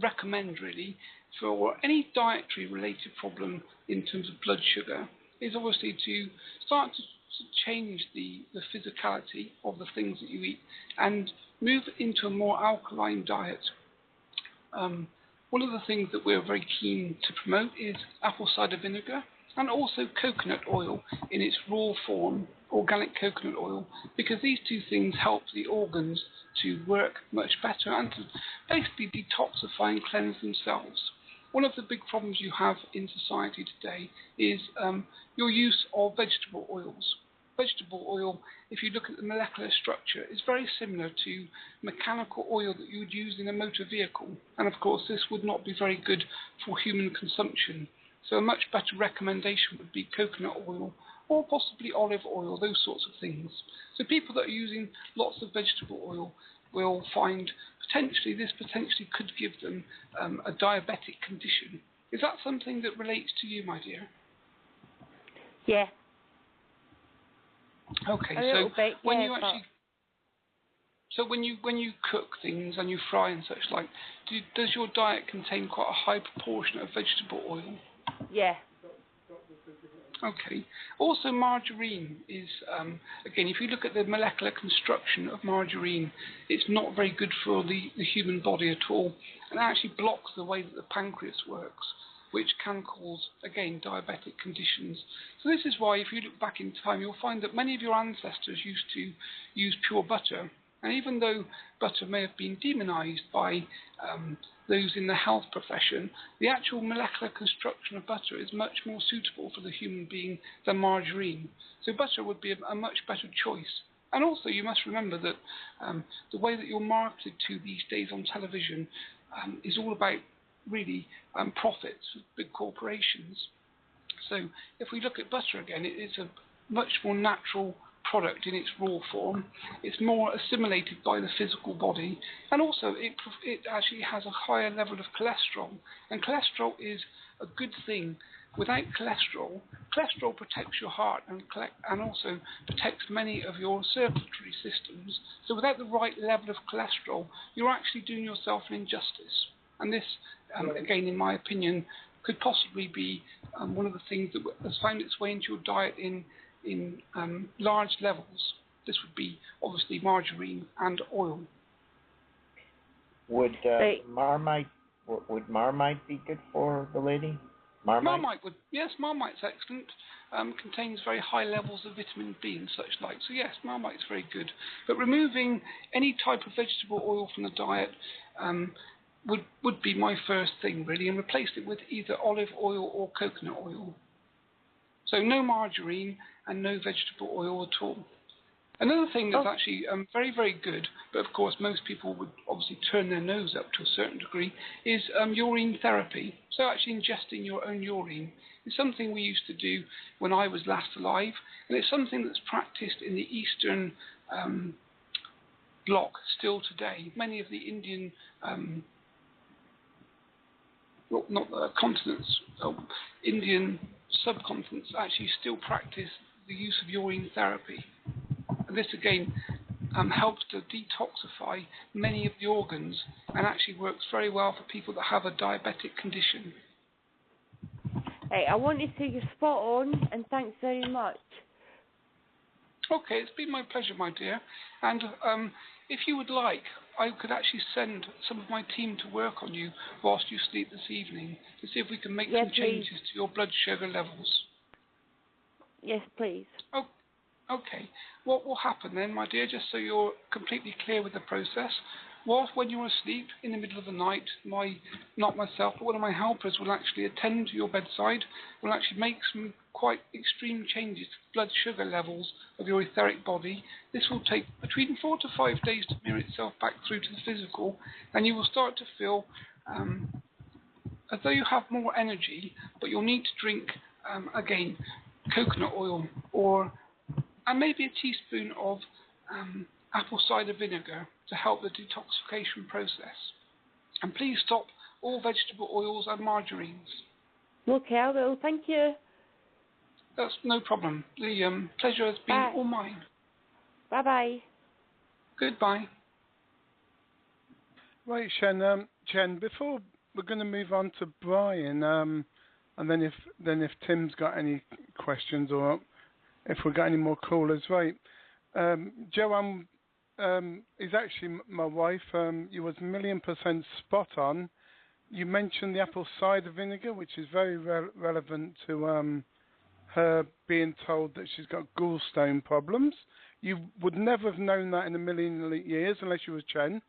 recommend, really, for any dietary related problem in terms of blood sugar is obviously to start to change the physicality of the things that you eat and move into a more alkaline diet. One of the things that we're very keen to promote is apple cider vinegar and also coconut oil in its raw form, organic coconut oil, because these two things help the organs to work much better and to basically detoxify and cleanse themselves. One of the big problems you have in society today is your use of vegetable oils. Vegetable oil, if you look at the molecular structure, is very similar to mechanical oil that you would use in a motor vehicle. And of course, this would not be very good for human consumption. So a much better recommendation would be coconut oil or possibly olive oil, those sorts of things. So people that are using lots of vegetable oil will find this potentially could give them a diabetic condition. Is that something that relates to you, my dear? Yeah. Okay, so when you actually, so when you cook things and you fry and such like, does your diet contain quite a high proportion of vegetable oil? Yeah. Okay. Also, margarine is, again, if you look at the molecular construction of margarine, it's not very good for the human body at all, and actually blocks the way that the pancreas works, which can cause, again, diabetic conditions. So this is why, if you look back in time, you'll find that many of your ancestors used to use pure butter. And even though butter may have been demonized by those in the health profession, the actual molecular construction of butter is much more suitable for the human being than margarine. So butter would be a much better choice. And also, you must remember that the way that you're marketed to these days on television is all about really profits of big corporations. So if we look at butter again, it is a much more natural product in its raw form. It's more assimilated by the physical body, and also it actually has a higher level of cholesterol, and cholesterol is a good thing. Without cholesterol protects your heart and also protects many of your circulatory systems. So without the right level of cholesterol, you're actually doing yourself an injustice. And this, again, in my opinion, could possibly be one of the things that has found its way into your diet in large levels. This would be obviously margarine and oil. Would Marmite be good for the lady? Marmite would, yes, Marmite's excellent. Contains very high levels of vitamin B and such like. So yes, Marmite's very good. But removing any type of vegetable oil from the diet would be my first thing really, and replace it with either olive oil or coconut oil. So no margarine and no vegetable oil at all. Another thing that's actually very, very good, but of course most people would obviously turn their nose up to a certain degree, is urine therapy. So actually ingesting your own urine is something we used to do when I was last alive, and it's something that's practiced in the Eastern Bloc still today. Many of the Indian continents, Indian subcontinents actually still practice the use of urine therapy. And this again helps to detoxify many of the organs and actually works very well for people that have a diabetic condition. Hey, I want to say you're spot on, and thanks very much. Okay, it's been my pleasure, my dear. And if you would like, I could actually send some of my team to work on you whilst you sleep this evening to see if we can make some changes to your blood sugar levels. Yes, please. Oh, okay. What will happen then, my dear, just so you're completely clear with the process, when you're asleep in the middle of the night, not myself, but one of my helpers will actually attend to your bedside, will actually make some quite extreme changes to the blood sugar levels of your etheric body. This will take between 4 to 5 days to mirror itself back through to the physical, and you will start to feel as though you have more energy, but you'll need to drink, again, coconut oil and maybe a teaspoon of apple cider vinegar to help the detoxification process. And please stop all vegetable oils and margarines. Okay, I will. Thank you. That's no problem. The pleasure has been all mine. Bye-bye. Goodbye. Right, Chen, before we're going to move on to Brian, and then if Tim's got any questions or if we've got any more callers, right. Joanne is actually my wife. You was 1,000,000% spot on. You mentioned the apple cider vinegar, which is very relevant to her being told that she's got gallstone problems. You would never have known that in a million years unless you were Chen.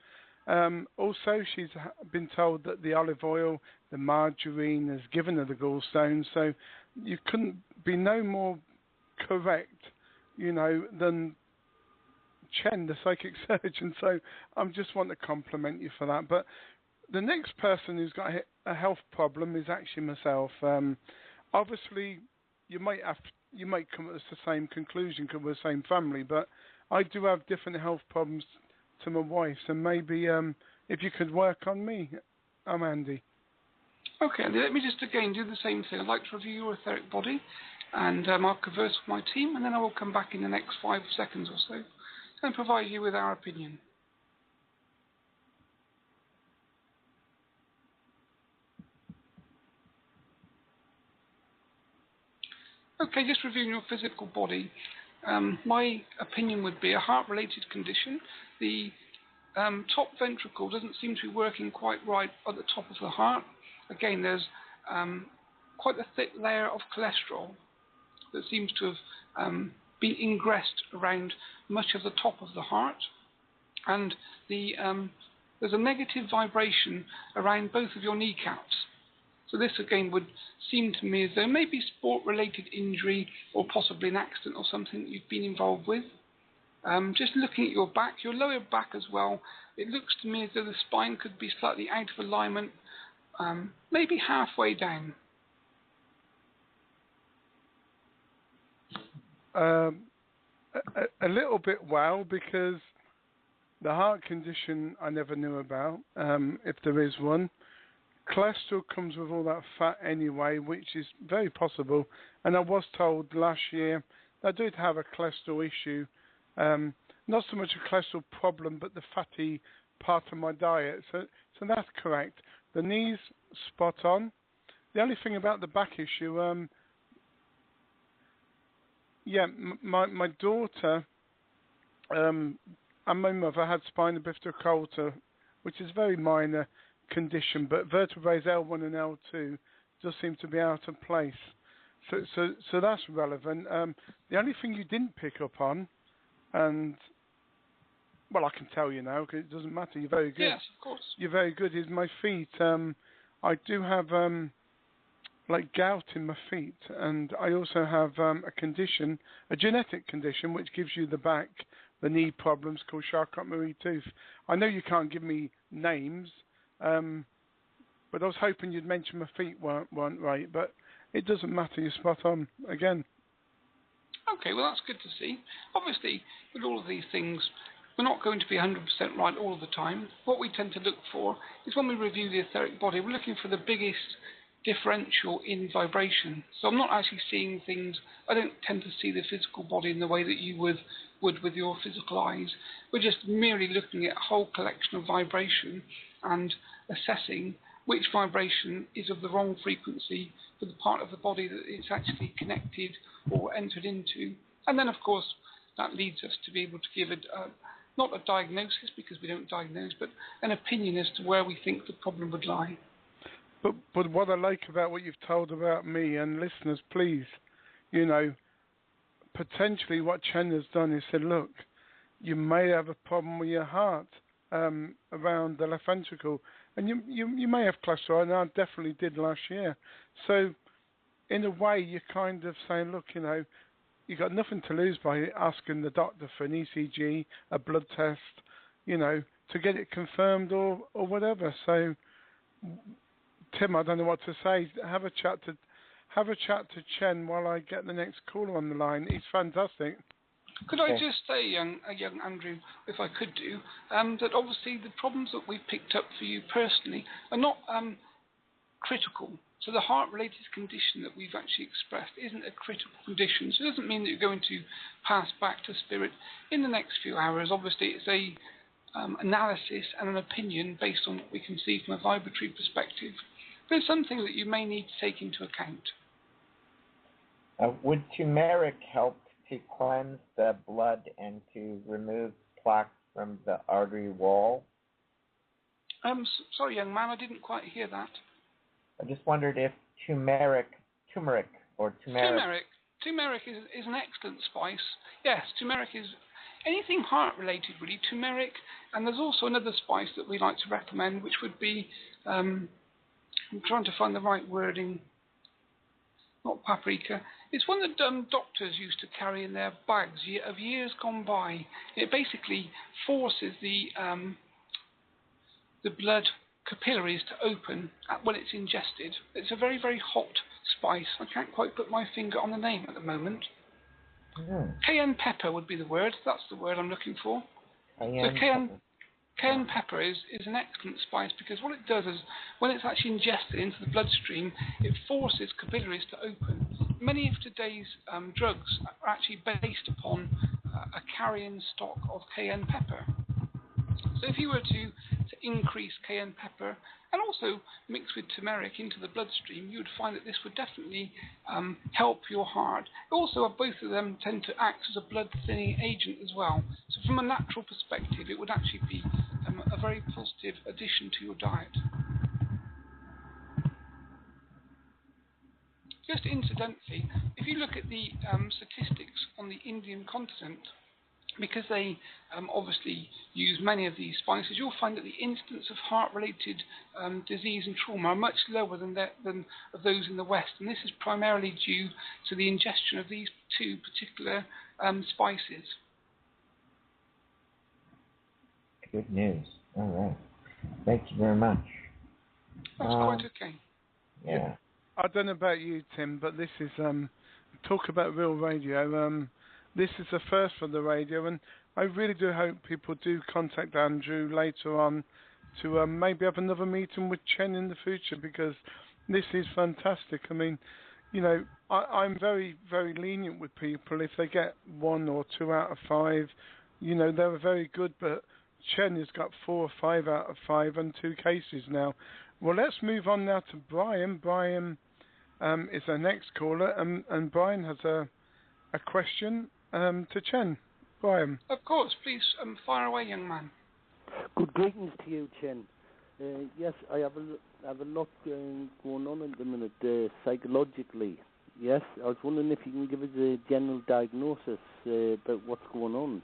Also, she's been told that the olive oil, the margarine has given her the gallstones. So you couldn't be no more correct, than Chen, the psychic surgeon. So I just want to compliment you for that. But the next person who's got a health problem is actually myself. Obviously, you might come to the same conclusion because we're the same family, but I do have different health problems to my wife. So maybe if you could work on me, I'm Andy. Okay, Andy, let me just again do the same thing. I'd like to review your etheric body, and I'll converse with my team, and then I will come back in the next 5 seconds or so and provide you with our opinion. Okay, just reviewing your physical body. My opinion would be a heart-related condition. The top ventricle doesn't seem to be working quite right at the top of the heart. Again, there's quite a thick layer of cholesterol that seems to have been ingressed around much of the top of the heart. And there's a negative vibration around both of your kneecaps. So this again would seem to me as though maybe sport-related injury or possibly an accident or something that you've been involved with. Just looking at your back, your lower back as well, it looks to me as though the spine could be slightly out of alignment, maybe halfway down. A little bit wow, because the heart condition I never knew about, if there is one. Cholesterol comes with all that fat anyway, which is very possible. And I was told last year I did have a cholesterol issue. Not so much a cholesterol problem, but the fatty part of my diet. So that's correct. The knees, spot on. The only thing about the back issue, my daughter and my mother had spina bifida occulta, which is very minor condition, but vertebrae L1 and L2 does seem to be out of place. So that's relevant. The only thing you didn't pick up on, and well, I can tell you now because it doesn't matter. You're very good. Yes, of course. You're very good. Is my feet. I do have like gout in my feet, and I also have a condition, a genetic condition, which gives you the knee problems called Charcot-Marie tooth. I know you can't give me names, but I was hoping you'd mention my feet weren't right, but it doesn't matter. You're spot on again. Okay, well that's good to see. Obviously, with all of these things, we're not going to be 100% right all of the time. What we tend to look for is when we review the etheric body, we're looking for the biggest differential in vibration. So I'm not actually seeing things, I don't tend to see the physical body in the way that you would with your physical eyes. We're just merely looking at a whole collection of vibration and assessing which vibration is of the wrong frequency for the part of the body that it's actually connected or entered into. And then, of course, that leads us to be able to give not a diagnosis, because we don't diagnose, but an opinion as to where we think the problem would lie. But what I like about what you've told about me, and listeners, please, potentially what Chen has done is said, look, you may have a problem with your heart around the left ventricle, and you may have cholesterol, and I definitely did last year. So in a way, you're kind of saying, look, you've got nothing to lose by asking the doctor for an ECG, a blood test, to get it confirmed or whatever. So, Tim, I don't know what to say. Have a chat to Chen while I get the next caller on the line. He's fantastic. Could I just say, young Andrew, if I could do, that obviously the problems that we've picked up for you personally are not critical. So the heart-related condition that we've actually expressed isn't a critical condition. So it doesn't mean that you're going to pass back to spirit in the next few hours. Obviously, it's a analysis and an opinion based on what we can see from a vibratory perspective. But it's something that you may need to take into account. Would turmeric help to cleanse the blood and to remove plaques from the artery wall? Sorry, young man, I didn't quite hear that. I just wondered if turmeric is an excellent spice. Yes, turmeric is anything heart-related, really. Turmeric, and there's also another spice that we like to recommend, which would be, I'm trying to find the right wording, not paprika. It's one that doctors used to carry in their bags of years gone by. It basically forces the blood capillaries to open when it's ingested. It's a very, very hot spice. I can't quite put my finger on the name at the moment. Cayenne pepper would be the word. That's the word I'm looking for. Cayenne pepper is an excellent spice because what it does is when it's actually ingested into the bloodstream, it forces capillaries to open. Many of today's drugs are actually based upon a carrion stock of cayenne pepper. So if you were to increase cayenne pepper and also mix with turmeric into the bloodstream, you would find that this would definitely help your heart. Also, both of them tend to act as a blood thinning agent as well. So from a natural perspective, it would actually be a very positive addition to your diet. Just incidentally, if you look at the statistics on the Indian continent, because they obviously use many of these spices, you'll find that the incidence of heart-related disease and trauma are much lower than of those in the West, and this is primarily due to the ingestion of these two particular spices. Good news. All right. Thank you very much. That's quite okay. Yeah. I don't know about you, Tim, but this is talk about real radio. This is the first for the radio, and I really do hope people do contact Andrew later on to maybe have another meeting with Chen in the future, because this is fantastic. I mean, you know, I'm very, very lenient with people. If they get 1 or 2 out of 5, you know, they're very good, but Chen has got 4 or 5 out of 5 and 2 cases now. Well, let's move on now to Brian. Brian is our next caller, and Brian has a question to Chen. Brian. Of course, please fire away, young man. Good greetings to you, Chen. Yes, I have a lot going on at the minute psychologically. Yes, I was wondering if you can give us a general diagnosis about what's going on.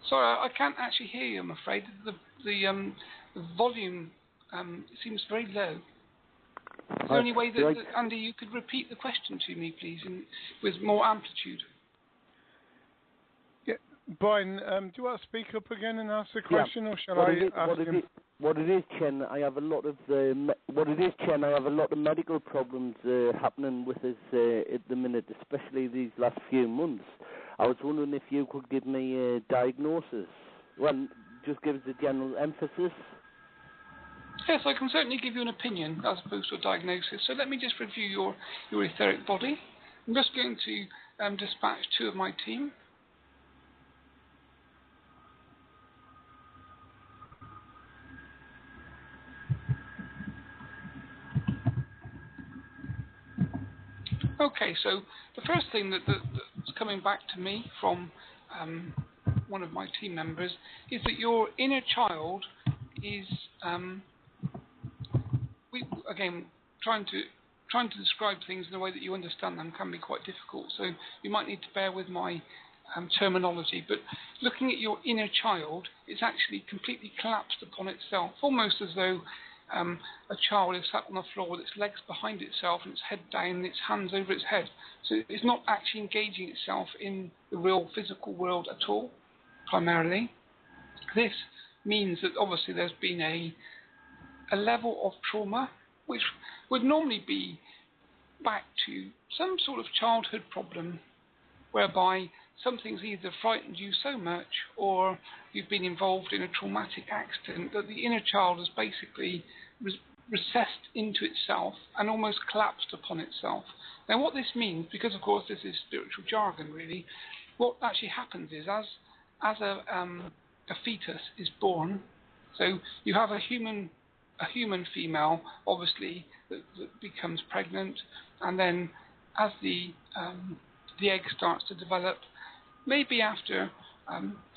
Sorry, I can't actually hear you, I'm afraid. The volume seems very low. Is there any way that, Andy, you could repeat the question to me, please, with more amplitude? Yeah, Brian, do you want to speak up again and ask the question, or shall I ask him? What it is, Chen, I have a lot of medical problems happening with us at the minute, especially these last few months. I was wondering if you could give me a diagnosis. Well, just give us a general emphasis. Yes, I can certainly give you an opinion as opposed to a diagnosis. So let me just review your etheric body. I'm just going to dispatch 2 of my team. Okay, so the first thing that's coming back to me from one of my team members is that your inner child is trying to describe things in a way that you understand them can be quite difficult, so you might need to bear with my terminology. But looking at your inner child, it's actually completely collapsed upon itself, almost as though a child is sat on the floor with its legs behind itself and its head down and its hands over its head. So it's not actually engaging itself in the real physical world at all, primarily. This means that obviously there's been a level of trauma which would normally be back to some sort of childhood problem whereby something's either frightened you so much or you've been involved in a traumatic accident that the inner child has basically recessed into itself and almost collapsed upon itself. Now what this means, because of course this is spiritual jargon really, what actually happens is as a fetus is born, so you have a human female, obviously, that becomes pregnant, and then as the egg starts to develop, maybe after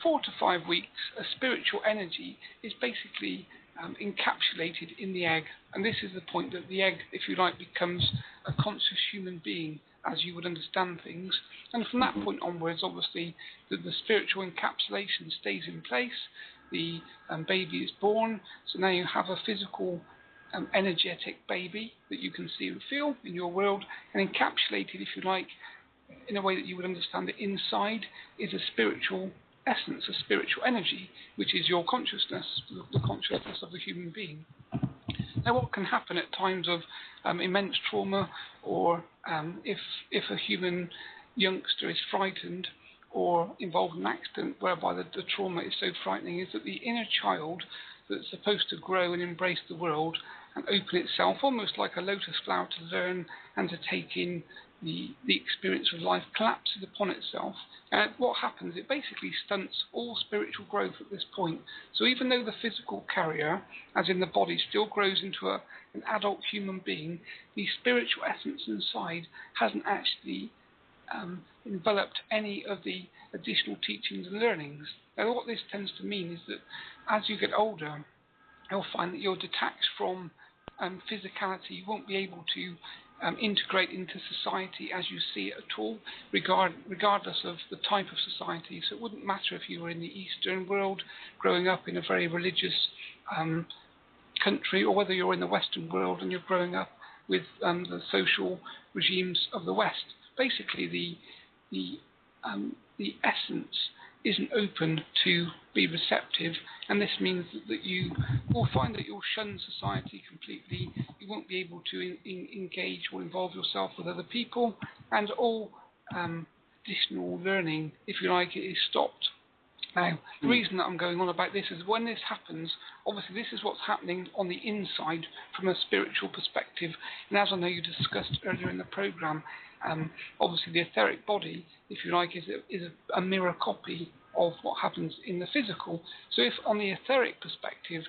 4 to 5 weeks, a spiritual energy is basically encapsulated in the egg, and this is the point that the egg, if you like, becomes a conscious human being as you would understand things, and from that point onwards, obviously, the spiritual encapsulation stays in place. The baby is born, so now you have a physical, energetic baby that you can see and feel in your world, and encapsulated, if you like, in a way that you would understand it inside, is a spiritual essence, a spiritual energy, which is your consciousness, the consciousness of the human being. Now what can happen at times of immense trauma, or if a human youngster is frightened or involved in an accident whereby the trauma is so frightening, is that the inner child that's supposed to grow and embrace the world and open itself, almost like a lotus flower, to learn and to take in the experience of life, collapses upon itself. And what happens, it basically stunts all spiritual growth at this point. So even though the physical carrier, as in the body, still grows into an adult human being, the spiritual essence inside hasn't actually enveloped any of the additional teachings and learnings. Now what this tends to mean is that as you get older, you'll find that you're detached from physicality. You won't be able to integrate into society as you see it at all, regardless of the type of society. So it wouldn't matter if you were in the Eastern world, growing up in a very religious country, or whether you're in the Western world and you're growing up with the social regimes of the West. Basically, the essence isn't open to be receptive, and this means that you will find that you'll shun society completely. You won't be able to engage or involve yourself with other people, and all additional learning, if you like, is stopped. Now, the reason that I'm going on about this is when this happens, obviously this is what's happening on the inside from a spiritual perspective. And as I know you discussed earlier in the program, obviously the etheric body, if you like, is a mirror copy of what happens in the physical. So if on the etheric perspective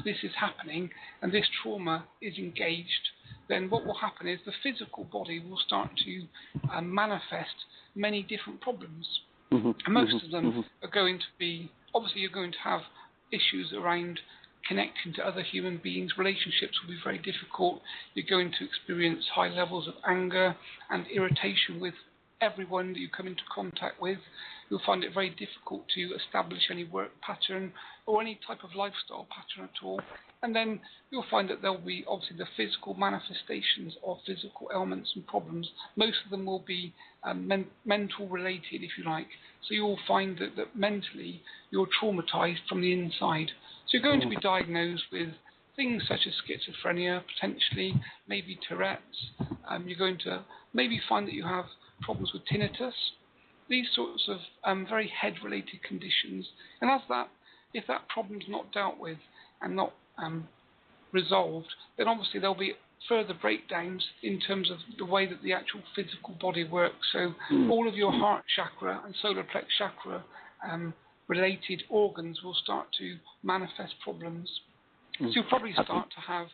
this is happening and this trauma is engaged, then what will happen is the physical body will start to manifest many different problems. And most of them are going to be, obviously you're going to have issues around connecting to other human beings. Relationships will be very difficult. You're going to experience high levels of anger and irritation with everyone that you come into contact with. You'll find it very difficult to establish any work pattern or any type of lifestyle pattern at all. And then you'll find that there'll be obviously the physical manifestations of physical ailments and problems. Most of them will be mental related, if you like. So you'll find that mentally you're traumatized from the inside. So you're going to be diagnosed with things such as schizophrenia, potentially, maybe Tourette's. You're going to maybe find that you have problems with tinnitus, these sorts of very head-related conditions. And if that problem's not dealt with and not resolved, then obviously there'll be further breakdowns in terms of the way that the actual physical body works. So all of your heart chakra and solar plex chakra related organs will start to manifest problems. So you'll probably start to have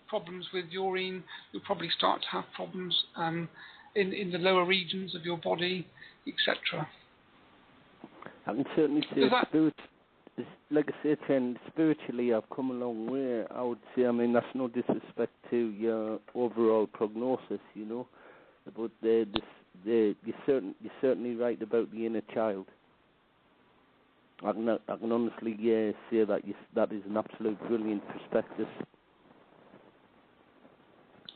problems with urine. You'll probably start to have problems in the lower regions of your body, etc. I can certainly say like I say, Chen, spiritually I've come a long way. I would say, I mean, that's no disrespect to your overall prognosis, you know, but you're certainly right about the inner child. I can honestly say that that is an absolute brilliant perspective.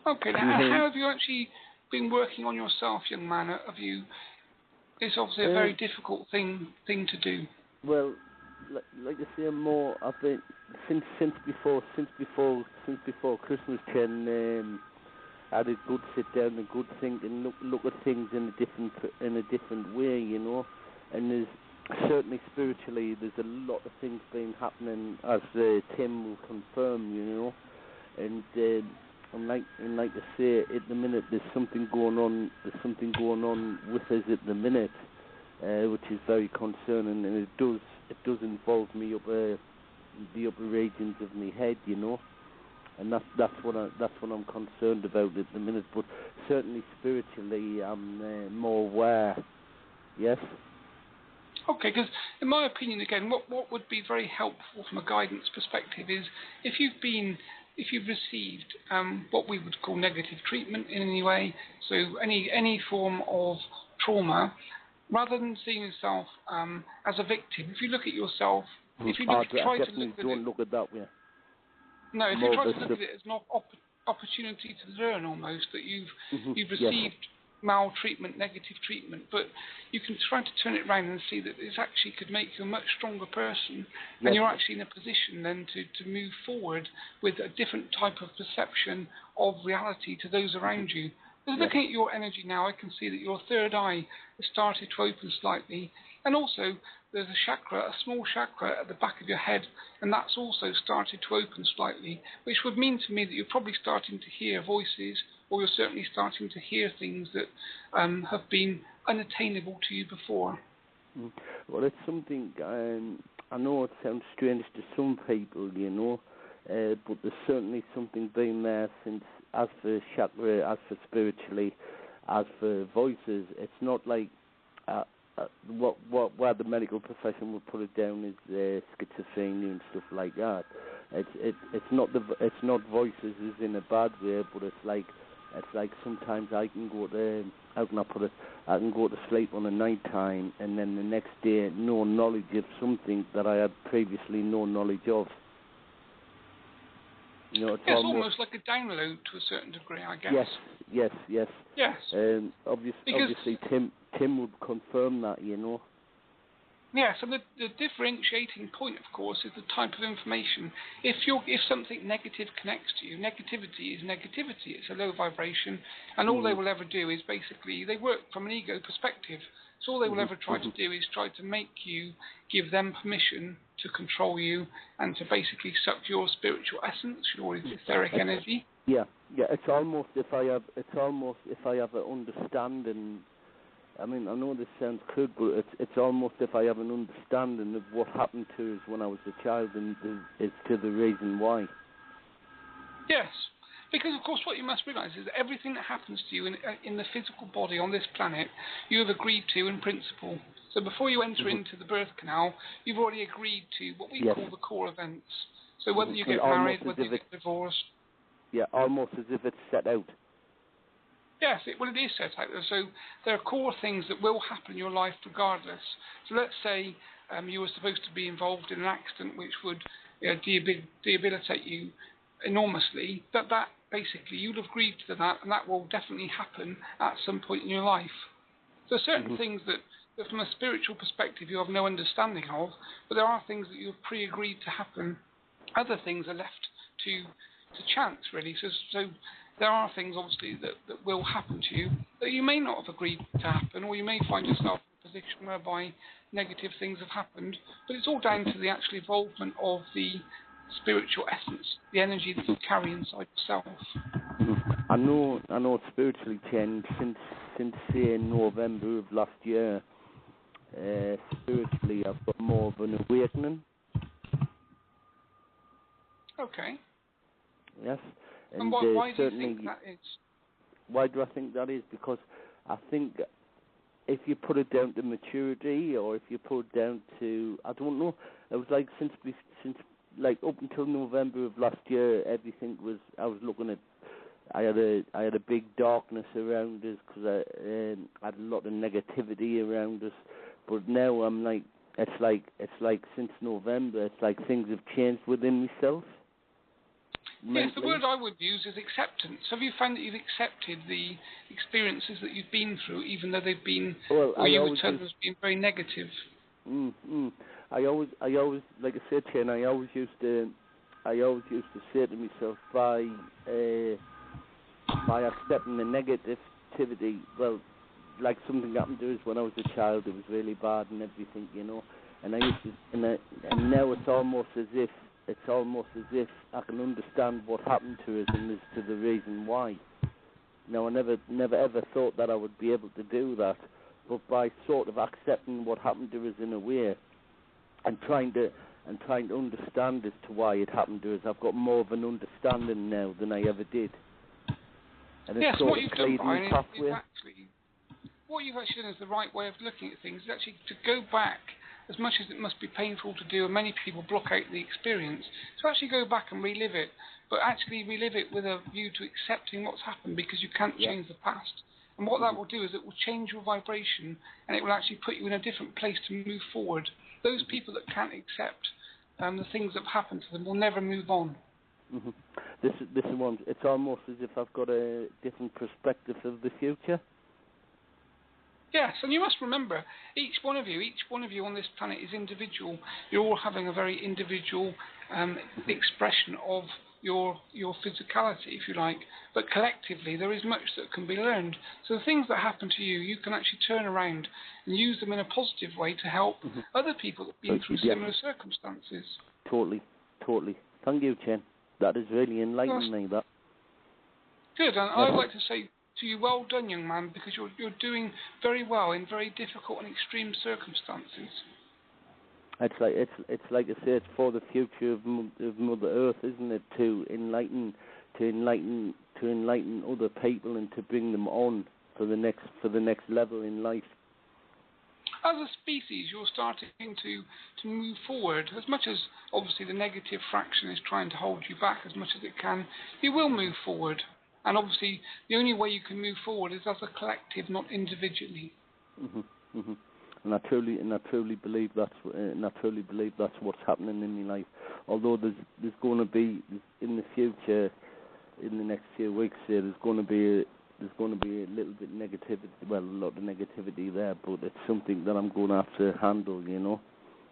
Okay, now how have you actually been working on yourself, young man? It's obviously a very difficult thing to do. Well, like I say, more I think since before Christmas, Chen, I had a good sit down, a good think, and look at things in a different way, you know. And there's certainly spiritually, there's a lot of things been happening, as Tim will confirm, you know. And like I say, at the minute there's something going on. There's something going on with us at the minute, which is very concerning, and it does involve me up the upper regions of my head, you know, and that's what I'm concerned about at the minute. But certainly spiritually, I'm more aware. Yes. Okay, because in my opinion, again, what would be very helpful from a guidance perspective is if you've received what we would call negative treatment in any way, so any form of trauma, rather than seeing yourself as a victim, if you look at yourself, if you try to look at that way. No, if you try to look at it as an opportunity to learn, almost that you've received maltreatment, negative treatment, but you can try to turn it around and see that this actually could make you a much stronger person, and you're actually in a position then to move forward with a different type of perception of reality to those around you. Because looking at your energy now, I can see that your third eye has started to open slightly, and also there's a chakra, a small chakra at the back of your head, and that's also started to open slightly, which would mean to me that you're probably starting to hear voices, or you're certainly starting to hear things that have been unattainable to you before. Well, it's something, I know it sounds strange to some people, but there's certainly something been there since, as for chakra, as for spiritually, as for voices. It's not like where the medical profession would put it down is schizophrenia and stuff like that. It's not voices as in a bad way, but it's like sometimes I can go to, how can I put it, I can go to sleep on a night time and then the next day no knowledge of something that I had previously no knowledge of. It's almost like a download to a certain degree, I guess. Yes. Yes. Obviously, Tim would confirm that, Yes, and the differentiating point, of course, is the type of information. If something negative connects to you, negativity is negativity. It's a low vibration, and all they will ever do is basically, they work from an ego perspective. So all they will ever try to do is try to make you give them permission to control you and to basically suck your spiritual essence, your etheric energy. Yeah. It's almost if I have an understanding. I mean, I know this sounds crude, but it's almost if I have an understanding of what happened to us when I was a child, and it's to the reason why. Yes, because of course what you must realise is that everything that happens to you in the physical body on this planet, you have agreed to in principle. So before you enter into the birth canal, you've already agreed to what we call the core events. So whether you get married, whether you get divorced. Yeah, almost as if it's set out. Yes, it is set out there. So there are core things that will happen in your life regardless. So let's say you were supposed to be involved in an accident which would debilitate you enormously. That basically you'd have agreed to that, and that will definitely happen at some point in your life. So certain things that from a spiritual perspective you have no understanding of, but there are things that you've pre-agreed to happen. Other things are left to chance, really. So there are things, obviously, that will happen to you that you may not have agreed to happen, or you may find yourself in a position whereby negative things have happened. But it's all down to the actual involvement of the spiritual essence, the energy that you carry inside yourself. I know spiritually, Chen, since say November of last year, spiritually I've got more of an awakening. Okay. Yes. And why do you think that is? Why do I think that is? Because I think if you put it down to maturity, or if you put it down to, I don't know, it was like since like up until November of last year, everything was, I was looking at, I had a big darkness around us because I had a lot of negativity around us. But now I'm like, it's like since November, it's like things have changed within myself. Yes, the word I would use is acceptance. Have you found that you've accepted the experiences that you've been through, even though they've been, or you would term as being very negative? I always, like I said, Chen, I always used to say to myself, by accepting the negativity, well, like something happened to us when I was a child, it was really bad and everything, and I used to, and now it's almost as if I can understand what happened to us and as to the reason why. Now, I never ever thought that I would be able to do that, but by sort of accepting what happened to us in a way, and trying to understand as to why it happened to us, I've got more of an understanding now than I ever did. And yes, sort what of you've done, Brian, is pathway. What you've actually done is the right way of looking at things, is actually to go back, as much as it must be painful to do, and many people block out the experience, to actually go back and relive it, but actually relive it with a view to accepting what's happened, because you can't change the past. And what that will do is it will change your vibration, and it will actually put you in a different place to move forward. Those people that can't accept the things that have happened to them will never move on. This is one. It's almost as if I've got a different perspective of the future. Yes, and you must remember, each one of you on this planet is individual. You're all having a very individual expression of your physicality, if you like. But collectively, there is much that can be learned. So the things that happen to you, you can actually turn around and use them in a positive way to help other people that have been through similar circumstances. Totally. Thank you, Chen. That is really enlightening, that. Good, and I'd like to say to you, well done, young man, because you're doing very well in very difficult and extreme circumstances. It's like I say, it's for the future of Mother Earth, isn't it? To enlighten other people and to bring them on for the next level in life. As a species, you're starting to move forward. As much as obviously the negative fraction is trying to hold you back as much as it can, you will move forward. And obviously, the only way you can move forward is as a collective, not individually. And I truly believe that's what's happening in my life. Although there's going to be in the future, in the next few weeks, there's going to be a little bit negativity. Well, a lot of negativity there, but it's something that I'm going to have to handle,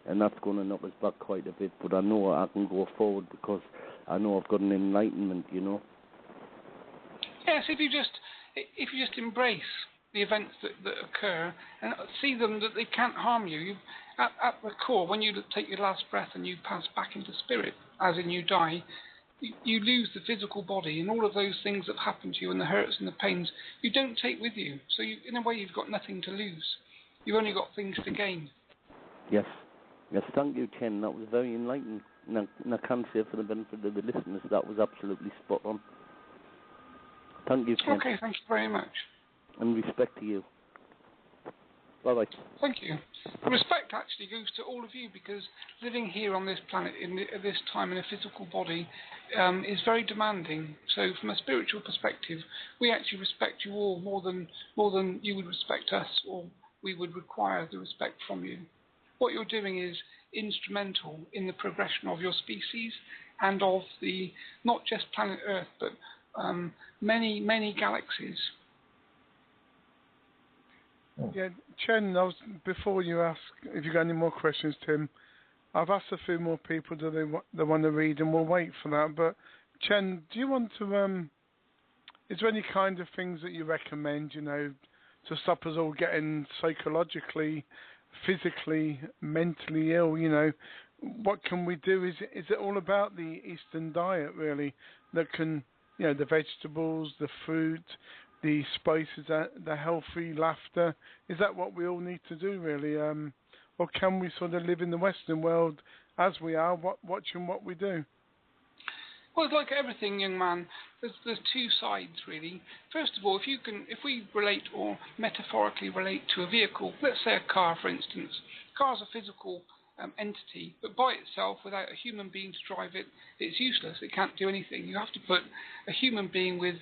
and that's going to knock us back quite a bit. But I know I can go forward because I know I've got an enlightenment, Yes, if you just embrace the events that occur and see them that they can't harm you. At the core, when you take your last breath and you pass back into spirit, as in you die, you lose the physical body, and all of those things that happen to you and the hurts and the pains you don't take with you. So in a way, you've got nothing to lose. You've only got things to gain. Yes, thank you, Chen. That was very enlightening. And I can say for the benefit of the listeners, that was absolutely spot on. Thank you, Chen. Okay, thank you very much. And respect to you. Bye-bye. Thank you. Respect actually goes to all of you, because living here on this planet at this time in a physical body is very demanding. So from a spiritual perspective, we actually respect you all more than you would respect us, or we would require the respect from you. What you're doing is instrumental in the progression of your species and of the not just planet Earth, but many galaxies. Yeah, Chen, before you ask if you got any more questions, Tim, I've asked a few more people they want to read, and we'll wait for that. But Chen, do you want to? Is there any kind of things that you recommend, to stop us all getting psychologically, physically, mentally ill? What can we do? Is it all about the Eastern diet really that can, the vegetables, the fruit, the spices, the healthy laughter? Is that what we all need to do, really? Or can we sort of live in the Western world as we are, watching what we do? Well, it's like everything, young man. There's two sides, really. First of all, if we relate or metaphorically relate to a vehicle, let's say a car, for instance. A car's a physical entity, but by itself, without a human being to drive it, it's useless. It can't do anything. You have to put a human being with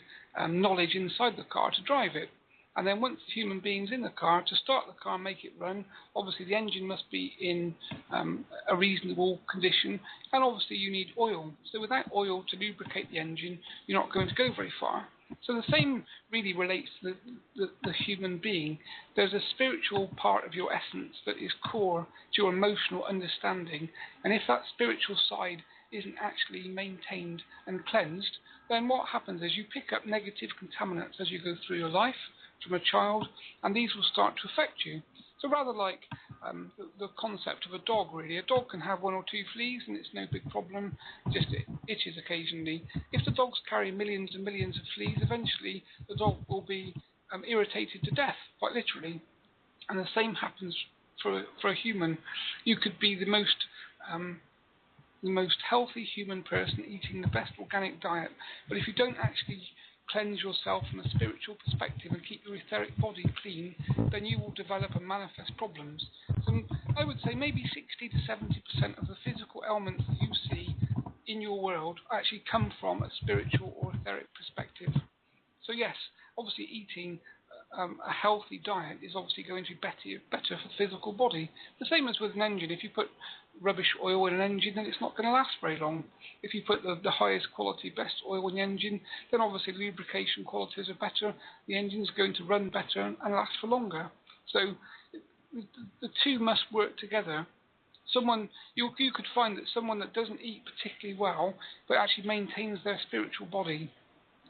knowledge inside the car to drive it. And then once the human being's in the car, to start the car, make it run, obviously the engine must be in a reasonable condition, and obviously you need oil. So without oil to lubricate the engine, you're not going to go very far. So the same really relates to the human being. There's a spiritual part of your essence that is core to your emotional understanding, and if that spiritual side isn't actually maintained and cleansed, then what happens is you pick up negative contaminants as you go through your life from a child, and these will start to affect you. So rather like the concept of a dog, really. A dog can have one or two fleas and it's no big problem, just it itches occasionally. If the dogs carry millions and millions of fleas, eventually the dog will be irritated to death, quite literally. And the same happens for a human. You could be the most healthy human person eating the best organic diet, but if you don't actually cleanse yourself from a spiritual perspective and keep your etheric body clean, then you will develop and manifest problems. So I would say maybe 60 to 70% of the physical elements that you see in your world actually come from a spiritual or etheric perspective. So yes, obviously eating a healthy diet is obviously going to be better for the physical body. The same as with an engine. If you put rubbish oil in an engine, then it's not going to last very long. If you put the highest quality, best oil in the engine, then obviously lubrication qualities are better. The engine's going to run better and last for longer. So the two must work together you could find that someone that doesn't eat particularly well, but actually maintains their spiritual body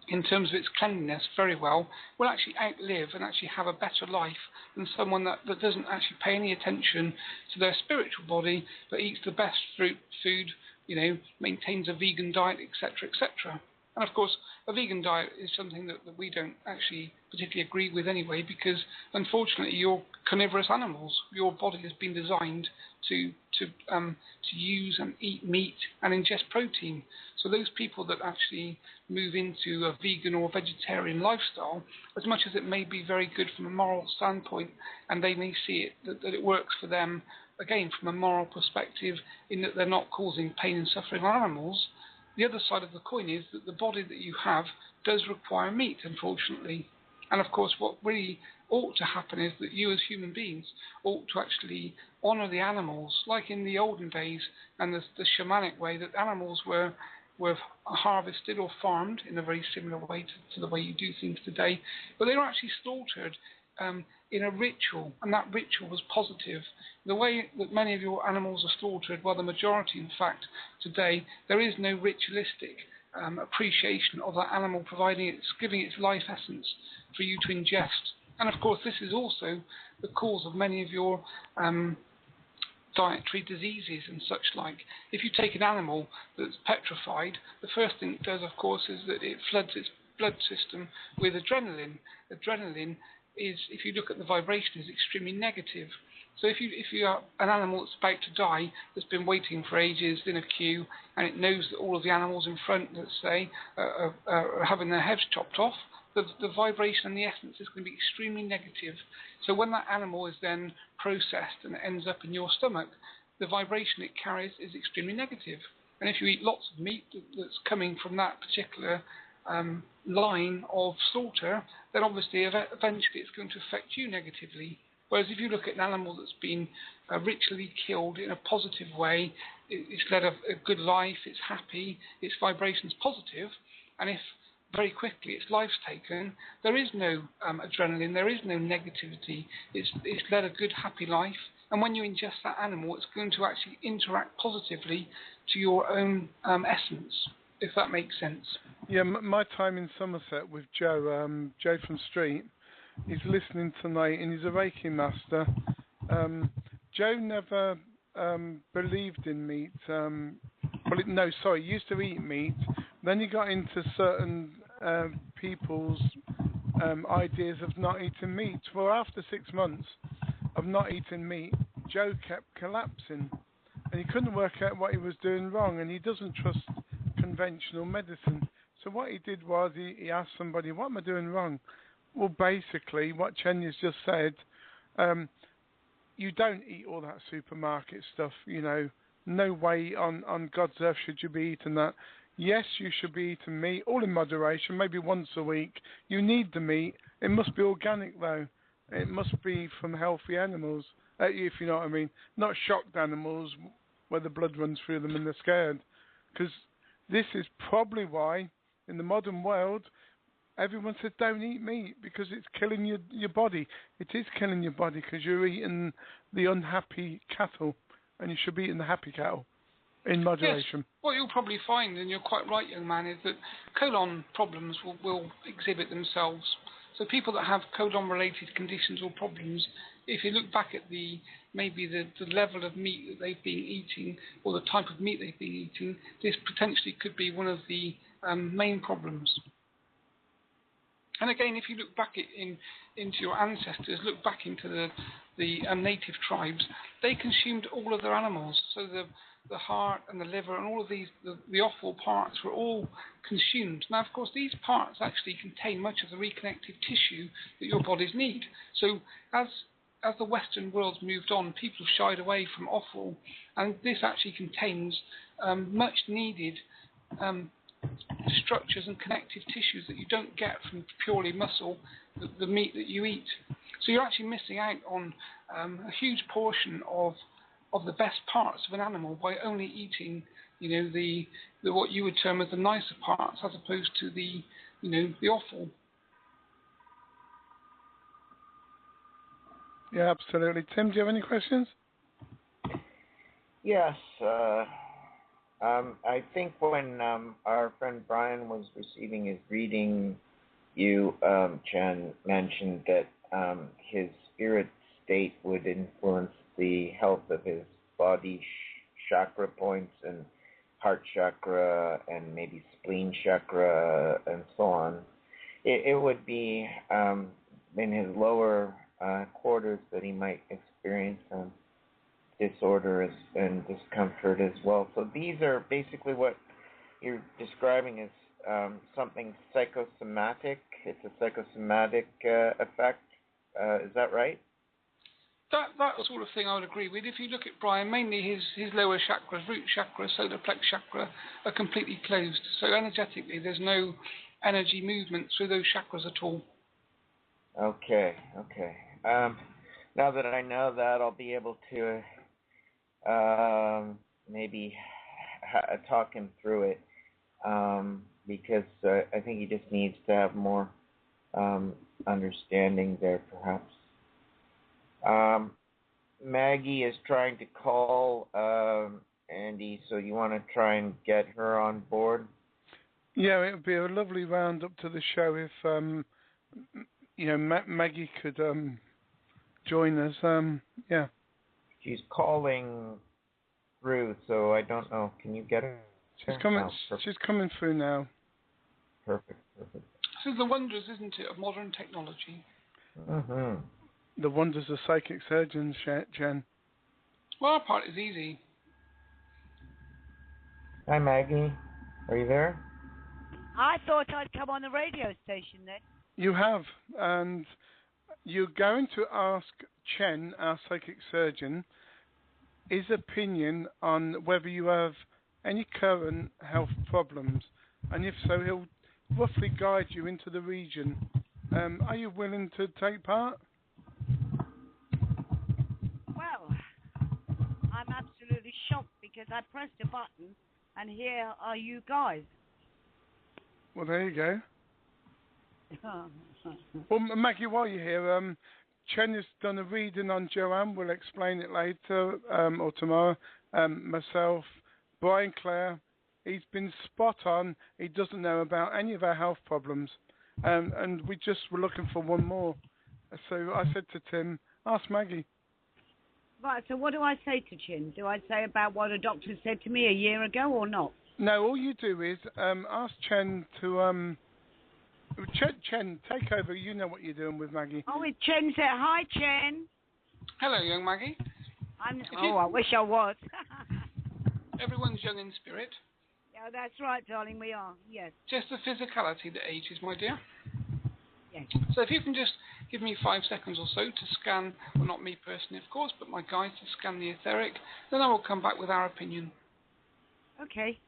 in terms of its cleanliness very well, will actually outlive and actually have a better life than someone that doesn't actually pay any attention to their spiritual body, but eats the best food, maintains a vegan diet, etc., etc. And of course, a vegan diet is something that we don't actually particularly agree with anyway, because unfortunately you're carnivorous animals. Your body has been designed to use and eat meat and ingest protein. So those people that actually move into a vegan or vegetarian lifestyle, as much as it may be very good from a moral standpoint, and they may see it that it works for them, again from a moral perspective, in that they're not causing pain and suffering on animals, the other side of the coin is that the body that you have does require meat, unfortunately. And of course, what really ought to happen is that you as human beings ought to actually honour the animals, like in the olden days and the shamanic way, that animals were harvested or farmed in a very similar way to the way you do things today, but they were actually slaughtered in a ritual, and that ritual was positive. The way that many of your animals are slaughtered, well, the majority, in fact, today, there is no ritualistic appreciation of that animal, giving its life essence for you to ingest. And of course, this is also the cause of many of your dietary diseases and such like. If you take an animal that's petrified, the first thing it does, of course, is that it floods its blood system with adrenaline. Adrenaline is, if you look at the vibration, is extremely negative. So if you are an animal that's about to die, that's been waiting for ages in a queue, and it knows that all of the animals in front, let's say, are having their heads chopped off, the vibration and the essence is going to be extremely negative. So when that animal is then processed and it ends up in your stomach, the vibration it carries is extremely negative. And if you eat lots of meat that's coming from that particular line of slaughter, then obviously eventually it's going to affect you negatively. Whereas if you look at an animal that's been ritually killed in a positive way, it's led a good life, it's happy, its vibration's positive, and if very quickly its life's taken, there is no adrenaline, there is no negativity, it's led a good happy life, and when you ingest that animal, it's going to actually interact positively to your own essence, if that makes sense. Yeah, my time in Somerset with Joe, Joe from Street, he's listening tonight, and he's a Reiki master. Joe never believed in meat. He used to eat meat. Then he got into certain people's ideas of not eating meat. Well, after 6 months of not eating meat, Joe kept collapsing, and he couldn't work out what he was doing wrong, and he doesn't trust conventional medicine. So what he did was he asked somebody, what am I doing wrong? Well, basically, what Chen has just said, you don't eat all that supermarket stuff, No way on God's earth should you be eating that. Yes, you should be eating meat, all in moderation, maybe once a week. You need the meat. It must be organic, though. It must be from healthy animals, if you know what I mean. Not shocked animals where the blood runs through them and they're scared. Because this is probably why, in the modern world, everyone says don't eat meat, because it's killing your body. It is killing your body because you're eating the unhappy cattle, and you should be eating the happy cattle in moderation. Yes. What you'll probably find, and you're quite right, young man, is that colon problems will exhibit themselves. So people that have colon-related conditions or problems, if you look back at maybe the level of meat that they've been eating, or the type of meat they've been eating, this potentially could be one of the main problems. And again, if you look back into your ancestors, look back into the native tribes, they consumed all of their animals. So the heart and the liver and all of these, the offal parts were all consumed. Now, of course, these parts actually contain much of the reconnective tissue that your bodies need. So as the Western world's moved on, people have shied away from offal, and this actually contains much needed structures and connective tissues that you don't get from purely muscle, the meat that you eat. So you're actually missing out on a huge portion of the best parts of an animal by only eating, the what you would term as the nicer parts, as opposed to the offal. Yeah, absolutely. Tim, do you have any questions? Yes. I think when our friend Brian was receiving his reading, you, Chen, mentioned that his spirit state would influence the health of his body chakra points and heart chakra and maybe spleen chakra and so on. It would be in his lower quarters that he might experience disorder and discomfort as well. So these are basically what you're describing as something psychosomatic. It's a psychosomatic effect. Is that right? That sort of thing I would agree with. If you look at Brian, mainly his lower chakras, root chakra, solar plex chakra, are completely closed. So energetically, there's no energy movement through those chakras at all. Okay. Now that I know that, I'll be able to maybe talk him through it, because I think he just needs to have more understanding there, perhaps. Maggie is trying to call Andy, so you want to try and get her on board? Yeah, it would be a lovely round up to the show if Maggie could join us. Yeah. She's calling through, so I don't know. Can you get her? She's coming. She's coming through now. Perfect. This is the wonders, isn't it, of modern technology? Mm-hmm. The wonders of psychic surgeons, Chen. Well, our part is easy. Hi, Maggie. Are you there? I thought I'd come on the radio station then. You have, and you're going to ask Chen, our psychic surgeon, his opinion on whether you have any current health problems, and if so, he'll roughly guide you into the region. Are you willing to take part? Well, I'm absolutely shocked because I pressed a button and here are you guys. Well, there you go. Well, Maggie, while you're here, Chen has done a reading on Joanne. We'll explain it later or tomorrow. Myself, Brian Clare, he's been spot on. He doesn't know about any of our health problems. And we just were looking for one more. So I said to Tim, ask Maggie. Right, so what do I say to Chen? Do I say about what a doctor said to me a year ago or not? No, all you do is ask Chen to... Chen, take over. You know what you're doing with Maggie. Oh, it's Chen said, hi, Chen. Hello, young Maggie. I wish I was. Everyone's young in spirit. Yeah, that's right, darling, we are, yes. Just the physicality that ages, my dear. Yes. So if you can just give me 5 seconds or so to scan, well, not me personally, of course, but my guides to scan the etheric, then I will come back with our opinion. Okay.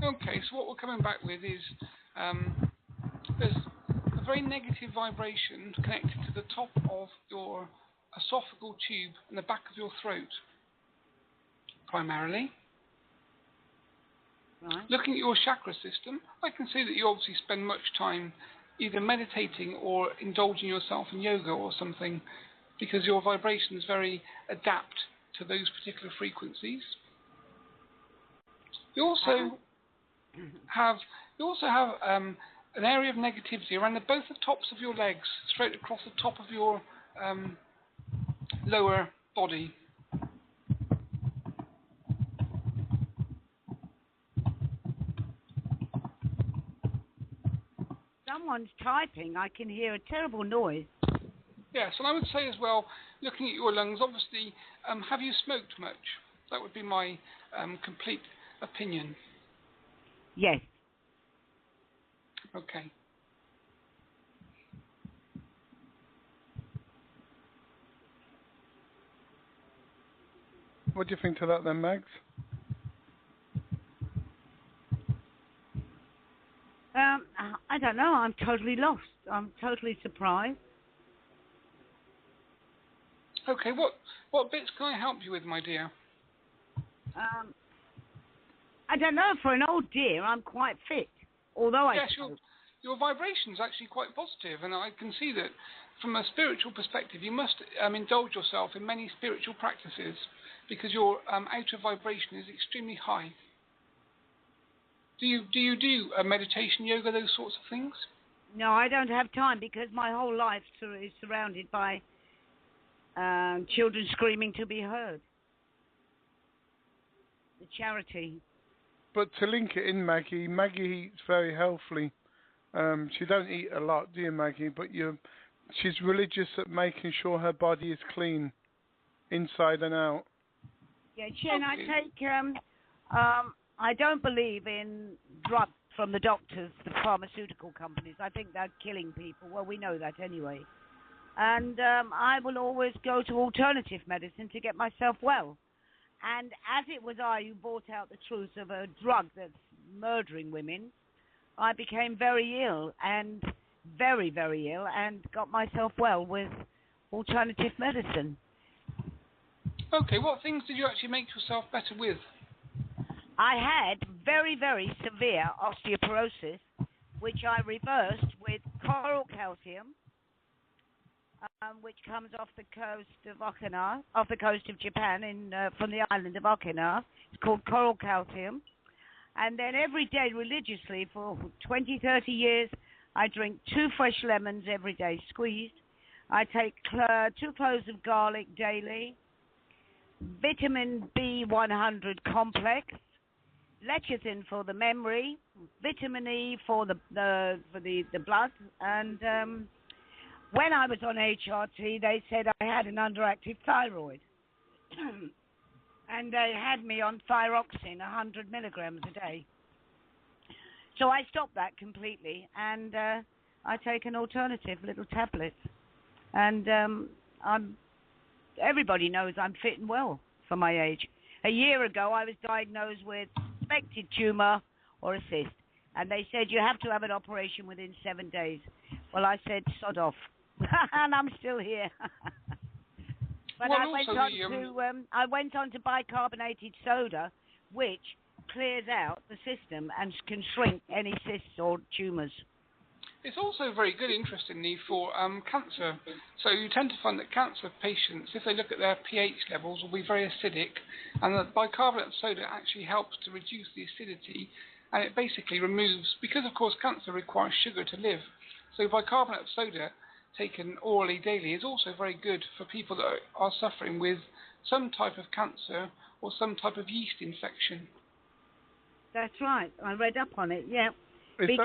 Okay, so what we're coming back with is there's a very negative vibration connected to the top of your esophageal tube and the back of your throat, primarily. Right. Looking at your chakra system, I can see that you obviously spend much time either meditating or indulging yourself in yoga or something, because your vibrations very adapt to those particular frequencies. You also have an area of negativity around both the tops of your legs, straight across the top of your lower body. Someone's typing. I can hear a terrible noise. Yes, and I would say as well, looking at your lungs, obviously, have you smoked much? That would be my complete opinion. Yes. Okay. What do you think to that then, Mags? I don't know. I'm totally lost. I'm totally surprised. Okay, what bits can I help you with, my dear? I don't know. For an old dear, I'm quite fit. Although yes, your vibration is actually quite positive, and I can see that from a spiritual perspective, you must indulge yourself in many spiritual practices because your outer vibration is extremely high. Do you do meditation, yoga, those sorts of things? No, I don't have time because my whole life is surrounded by children screaming to be heard. The charity. But to link it in, Maggie eats very healthily. She don't eat a lot, do you, Maggie? But she's religious at making sure her body is clean, inside and out. Yeah, Chen, I don't believe in drugs from the doctors, the pharmaceutical companies. I think they're killing people. Well, we know that anyway. And I will always go to alternative medicine to get myself well. And as it was I who brought out the truth of a drug that's murdering women, I became very ill and very, very ill and got myself well with alternative medicine. Okay, what things did you actually make yourself better with? I had very, very severe osteoporosis, which I reversed with coral calcium, which comes off the coast of Okinawa, off the coast of Japan, from the island of Okinawa. It's called coral calcium. And then every day religiously for 20, 30 years, I drink 2 fresh lemons every day, squeezed. I take 2 cloves of garlic daily, vitamin B100 complex, lecithin for the memory, vitamin E for the blood, and when I was on HRT, they said I had an underactive thyroid. And they had me on thyroxine, 100 milligrams a day. So I stopped that completely, and I take an alternative little tablet. And everybody knows I'm fit and well for my age. A year ago, I was diagnosed with suspected tumour or a cyst, and they said you have to have an operation within 7 days. Well, I said, sod off. And I'm still here. But well, I went on to bicarbonated soda, which clears out the system and can shrink any cysts or tumours. It's also very good, interestingly, for cancer. So you tend to find that cancer patients, if they look at their pH levels, will be very acidic, and that bicarbonate soda actually helps to reduce the acidity, and it basically removes, because of course cancer requires sugar to live, so bicarbonate soda taken orally daily is also very good for people that are suffering with some type of cancer or some type of yeast infection. That's right. I read up on it, yeah. They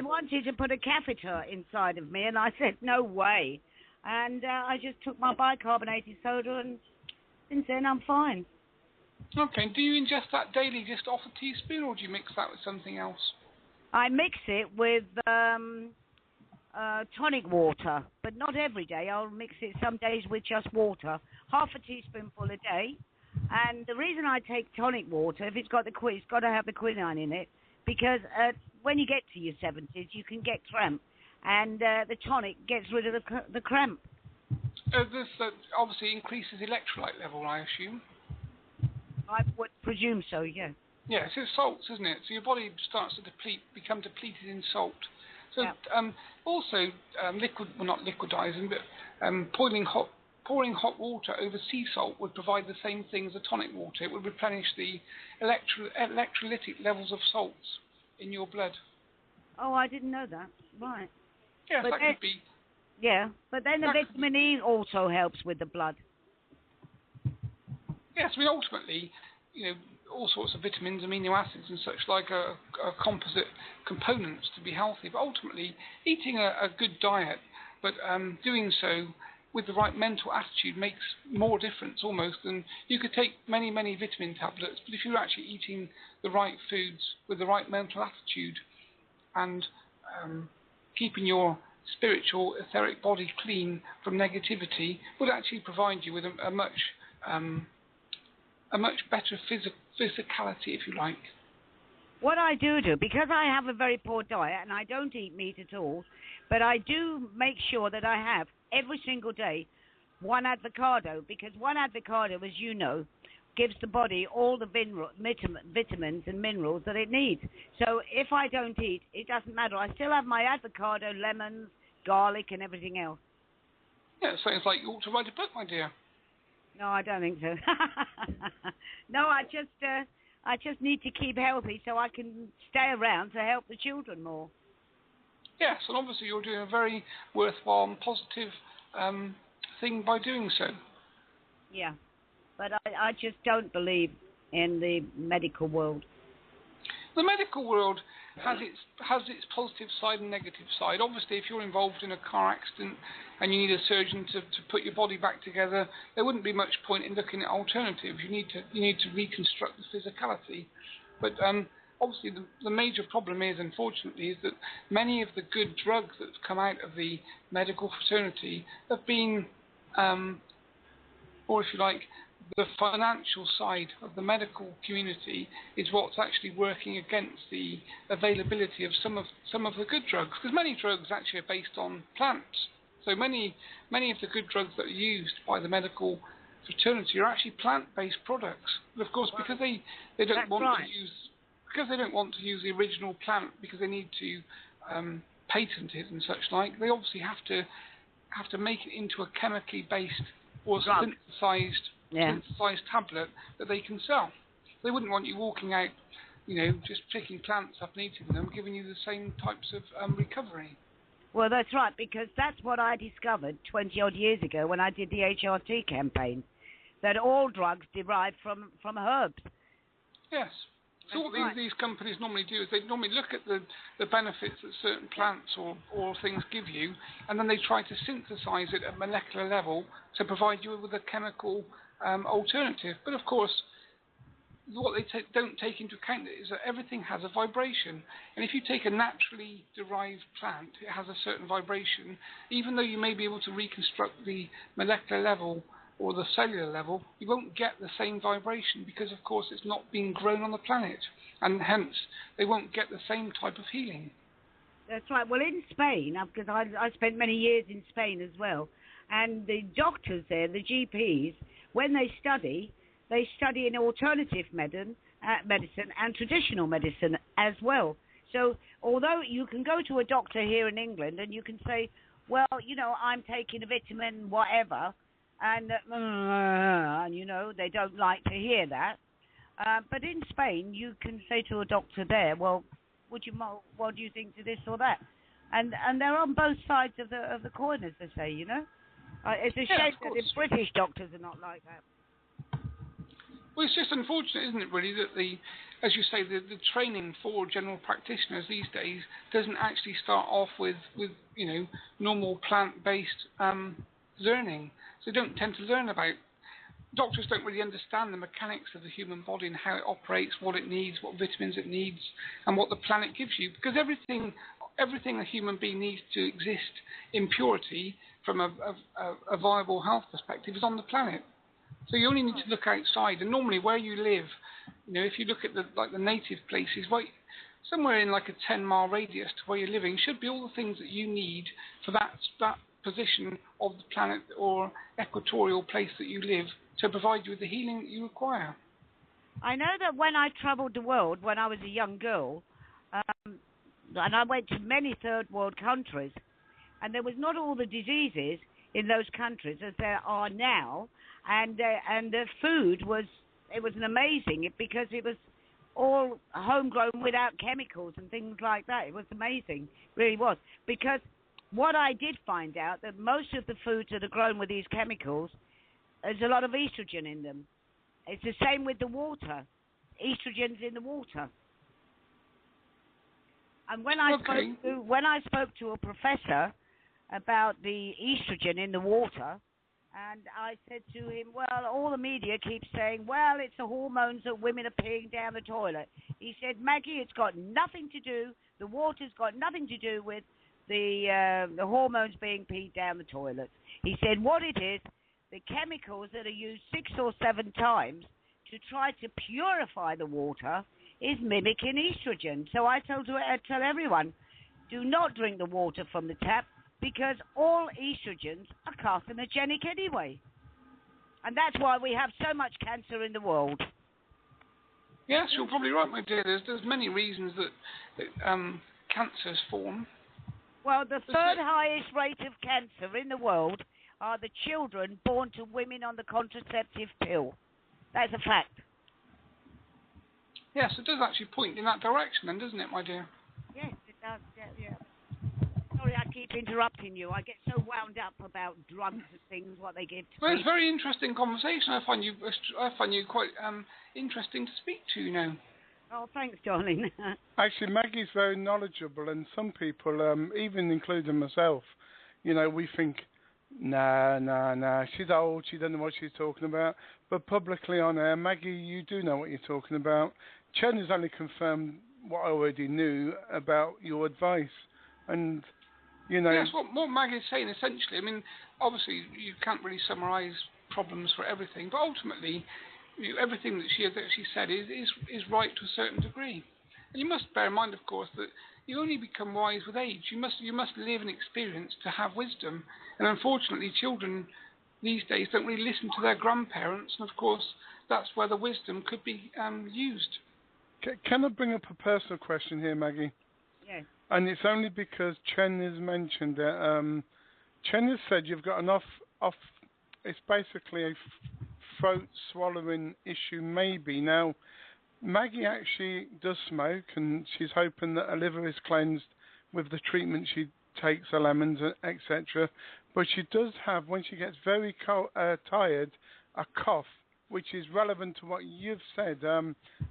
wanted to put a catheter inside of me, and I said, no way. And I just took my bicarbonated soda, and since then I'm fine. Okay. Do you ingest that daily, just off a teaspoon, or do you mix that with something else? I mix it with tonic water, but not every day. I'll mix it some days with just water, half a teaspoonful a day. And the reason I take tonic water, if it's got to have the quinine in it, because when you get to your 70s, you can get cramp, and the tonic gets rid of the cramp. This obviously increases electrolyte level, I assume. I would presume so, yeah. Yes, it's salts, isn't it? So your body starts to become depleted in salt. So also not liquidizing, but pouring hot water over sea salt would provide the same thing as a tonic water. It would replenish the electrolytic levels of salts in your blood. Oh, I didn't know that. Right. Yes, but that could be. Yeah, but then the vitamin E also helps with the blood. Yes, I mean, ultimately, all sorts of vitamins, amino acids and such like are composite components to be healthy. But ultimately, eating a good diet, but doing so with the right mental attitude makes more difference almost than you could take many, many vitamin tablets. But if you're actually eating the right foods with the right mental attitude and keeping your spiritual, etheric body clean from negativity, would actually provide you with a much better physicality, if you like. What I do, because I have a very poor diet and I don't eat meat at all, but I do make sure that I have every single day one avocado, because one avocado, as you know, gives the body all the vitamins and minerals that it needs. So if I don't eat, it doesn't matter. I still have my avocado, lemons, garlic, and everything else. Yeah, it sounds like you ought to write a book, my dear. No, I don't think so. No, I just need to keep healthy so I can stay around to help the children more. Yes, and obviously you're doing a very worthwhile and positive thing by doing so. Yeah, but I just don't believe in the medical world. The medical world has its positive side and negative side. Obviously, if you're involved in a car accident and you need a surgeon to put your body back together, there wouldn't be much point in looking at alternatives. You need to reconstruct the physicality. But obviously, the major problem is, unfortunately, is that many of the good drugs that have come out of the medical fraternity have been, or if you like, the financial side of the medical community is what's actually working against the availability of some of the good drugs. Because many drugs actually are based on plants. So many of the good drugs that are used by the medical fraternity are actually plant-based products. But of course, because they don't want to use the original plant because they need to patent it and such like, they obviously have to make it into a chemically based or synthesized tablet that they can sell. They wouldn't want you walking out, just picking plants up and eating them, giving you the same types of recovery. Well, that's right, because that's what I discovered 20-odd years ago when I did the HRT campaign, that all drugs derive from herbs. Yes. So what these companies normally do is they normally look at the benefits that certain plants or things give you, and then they try to synthesize it at molecular level to provide you with a chemical alternative. But of course, what they don't take into account is that everything has a vibration. And if you take a naturally derived plant, it has a certain vibration. Even though you may be able to reconstruct the molecular level or the cellular level, you won't get the same vibration because, of course, it's not being grown on the planet. And hence, they won't get the same type of healing. That's right. Well, in Spain, because I spent many years in Spain as well, and the doctors there, the GPs, when they study in alternative medicine and traditional medicine as well. So although you can go to a doctor here in England and you can say, well, I'm taking a vitamin, whatever, and they don't like to hear that. But in Spain, you can say to a doctor there, well, what do you think to this or that? And they're on both sides of the coin, as they say, It's a shame that the British doctors are not like that. Well, it's just unfortunate, isn't it, really, that as you say, the training for general practitioners these days doesn't actually start off with normal plant-based learning. So they don't tend to learn about. Doctors don't really understand the mechanics of the human body and how it operates, what it needs, what vitamins it needs, and what the planet gives you. Because everything a human being needs to exist in purity from a viable health perspective is on the planet. So you only need to look outside, and normally where you live, if you look at the native places, somewhere in like a 10-mile radius to where you're living should be all the things that you need for that position of the planet or equatorial place that you live to provide you with the healing that you require. I know that when I travelled the world when I was a young girl, and I went to many third world countries, and there was not all the diseases in those countries as there are now. And the food was amazing because it was all homegrown without chemicals and things like that. It was amazing, really was. Because what I did find out that most of the foods that are grown with these chemicals, there's a lot of estrogen in them. It's the same with the water. Estrogen's in the water. And when I spoke to a professor about the estrogen in the water, and I said to him, well, all the media keeps saying, well, it's the hormones that women are peeing down the toilet. He said, Maggie, it's got nothing to do, the water's got nothing to do with the hormones being peed down the toilet. He said, what it is, the chemicals that are used 6 or 7 times to try to purify the water is mimicking estrogen. So I tell everyone, do not drink the water from the tap, because all estrogens are carcinogenic anyway. And that's why we have so much cancer in the world. Yes, you're probably right, my dear. There's many reasons that cancers form. Well, the third highest rate of cancer in the world are the children born to women on the contraceptive pill. That's a fact. Yes, it does actually point in that direction then, doesn't it, my dear? Yes, it does, yeah. Sorry, I keep interrupting you. I get so wound up about drugs and things, what they give to Well, it's a people. very interesting conversation. I find you quite interesting to speak to, you know. Oh, thanks, darling. Actually, Maggie's very knowledgeable, and some people, even including myself, we think, nah, she's old, she doesn't know what she's talking about. But publicly on air, Maggie, you do know what you're talking about. Chen has only confirmed what I already knew about your advice. And, Yes, what Maggie's saying, essentially, I mean, obviously, you can't really summarise problems for everything, but ultimately, everything that she said is right to a certain degree. And you must bear in mind, of course, that you only become wise with age. You must live and experience to have wisdom. And unfortunately, children these days don't really listen to their grandparents, and of course, that's where the wisdom could be used. Can I bring up a personal question here, Maggie? Yes. And it's only because Chen has mentioned it. Chen has said you've got an off. It's basically a throat swallowing issue, maybe. Now, Maggie actually does smoke, and she's hoping that her liver is cleansed with the treatment she takes, her lemons, etc. But she does have, when she gets very tired, a cough, which is relevant to what you've said.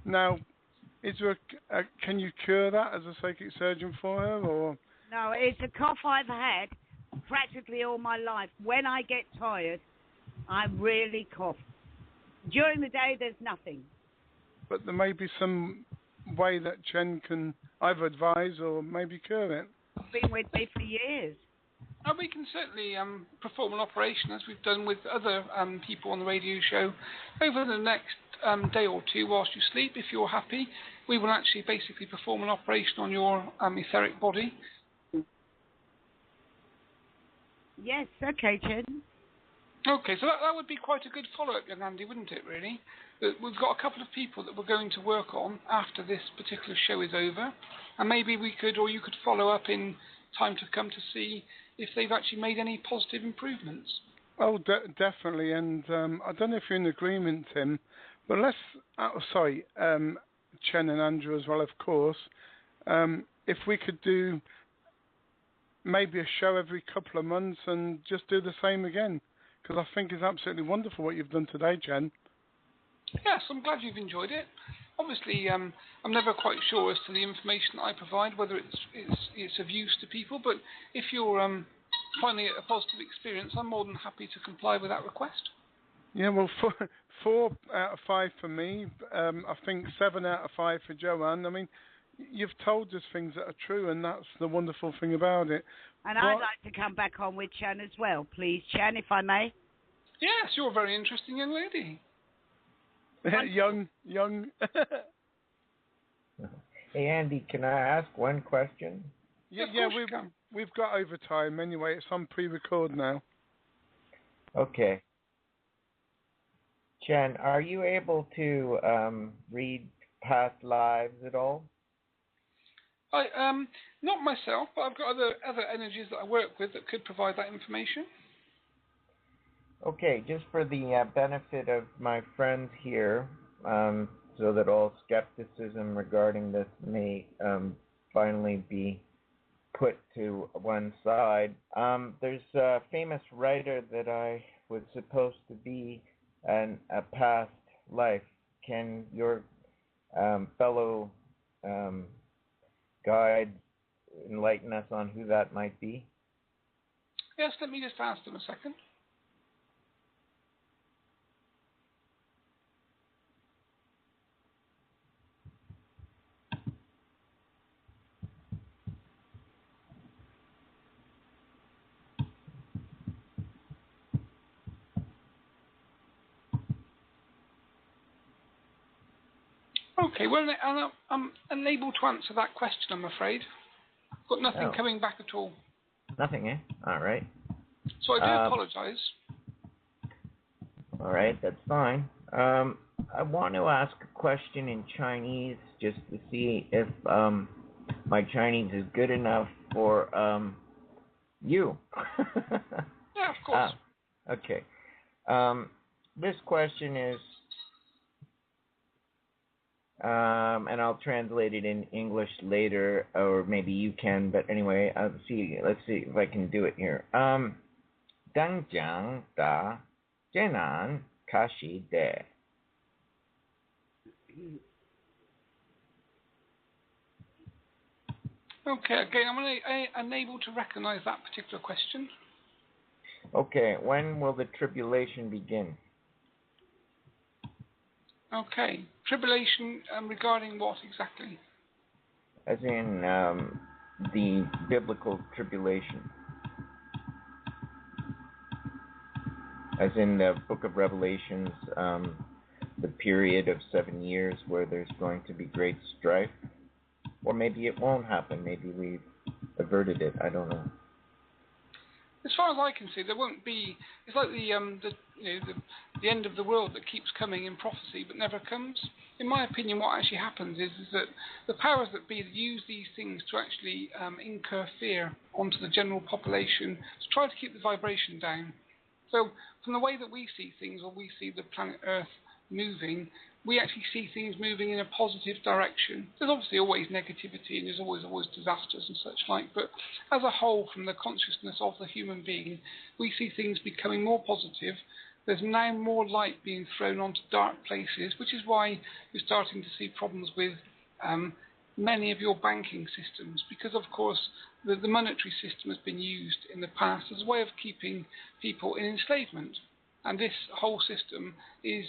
Now, is there can you cure that as a psychic surgeon for her, or? No, it's a cough I've had practically all my life. When I get tired, I really cough. During the day, there's nothing. but there may be some way that Chen can either advise or maybe cure it. Been with me for years. We can certainly perform an operation, as we've done with other people on the radio show, over the next day or two whilst you sleep. If you're happy, we will actually basically perform an operation on your etheric body. Yes, okay, Chen. Okay, so that would be quite a good follow-up, young Andy, wouldn't it, really? We've got a couple of people that we're going to work on after this particular show is over, and maybe we could, or you could follow up in time to come to see if they've actually made any positive improvements. Oh, definitely, and I don't know if you're in agreement, Tim, but let's, Chen and Andrew as well, of course, if we could do maybe a show every couple of months and just do the same again, because I think it's absolutely wonderful what you've done today, Chen. Yes, I'm glad you've enjoyed it. Obviously, I'm never quite sure as to the information that I provide, whether it's of use to people, but if you're finding it a positive experience, I'm more than happy to comply with that request. Yeah, well, 4 out of 5 for me. I think 7 out of 5 for Joanne. I mean, you've told us things that are true, and that's the wonderful thing about it. And I'd like to come back on with Chen as well, please, Chen, if I may. Yes, you're a very interesting young lady. young. Hey, Andy, can I ask one question? Yeah, we've got overtime anyway. It's on pre-record now. Okay. Chen, are you able to read past lives at all? Not myself, but I've got other energies that I work with that could provide that information. Okay, just for the benefit of my friends here, so that all skepticism regarding this may finally be put to one side. There's a famous writer that I was supposed to be in a past life. Can your fellow guide enlighten us on who that might be? Yes, let me just ask them a second. Okay, well, I'm unable to answer that question, I'm afraid. I've got nothing coming back at all. Nothing, eh? All right. So I do apologise. All right, that's fine. I want to ask a question in Chinese just to see if my Chinese is good enough for you. Yeah, of course. Okay. This question is, and I'll translate it in English later, or maybe you can. But anyway, let's see if I can do it here. 当讲的艰难开始的。Okay, again, I'm unable to recognize that particular question. Okay, when will the tribulation begin? Okay, tribulation regarding what exactly? As in the biblical tribulation. As in the book of Revelations, the period of 7 years where there's going to be great strife. Or maybe it won't happen. Maybe we've averted it. I don't know. As far as I can see, there won't be. It's like the end of the world that keeps coming in prophecy but never comes. In my opinion, what actually happens is that the powers that be use these things to actually incur fear onto the general population to try to keep the vibration down. So, from the way that we see things, or we see the planet Earth moving, we actually see things moving in a positive direction. There's obviously always negativity and there's always disasters and such like, but as a whole, from the consciousness of the human being, we see things becoming more positive. There's now more light being thrown onto dark places, which is why you're starting to see problems with many of your banking systems, because of course the monetary system has been used in the past as a way of keeping people in enslavement. And this whole system is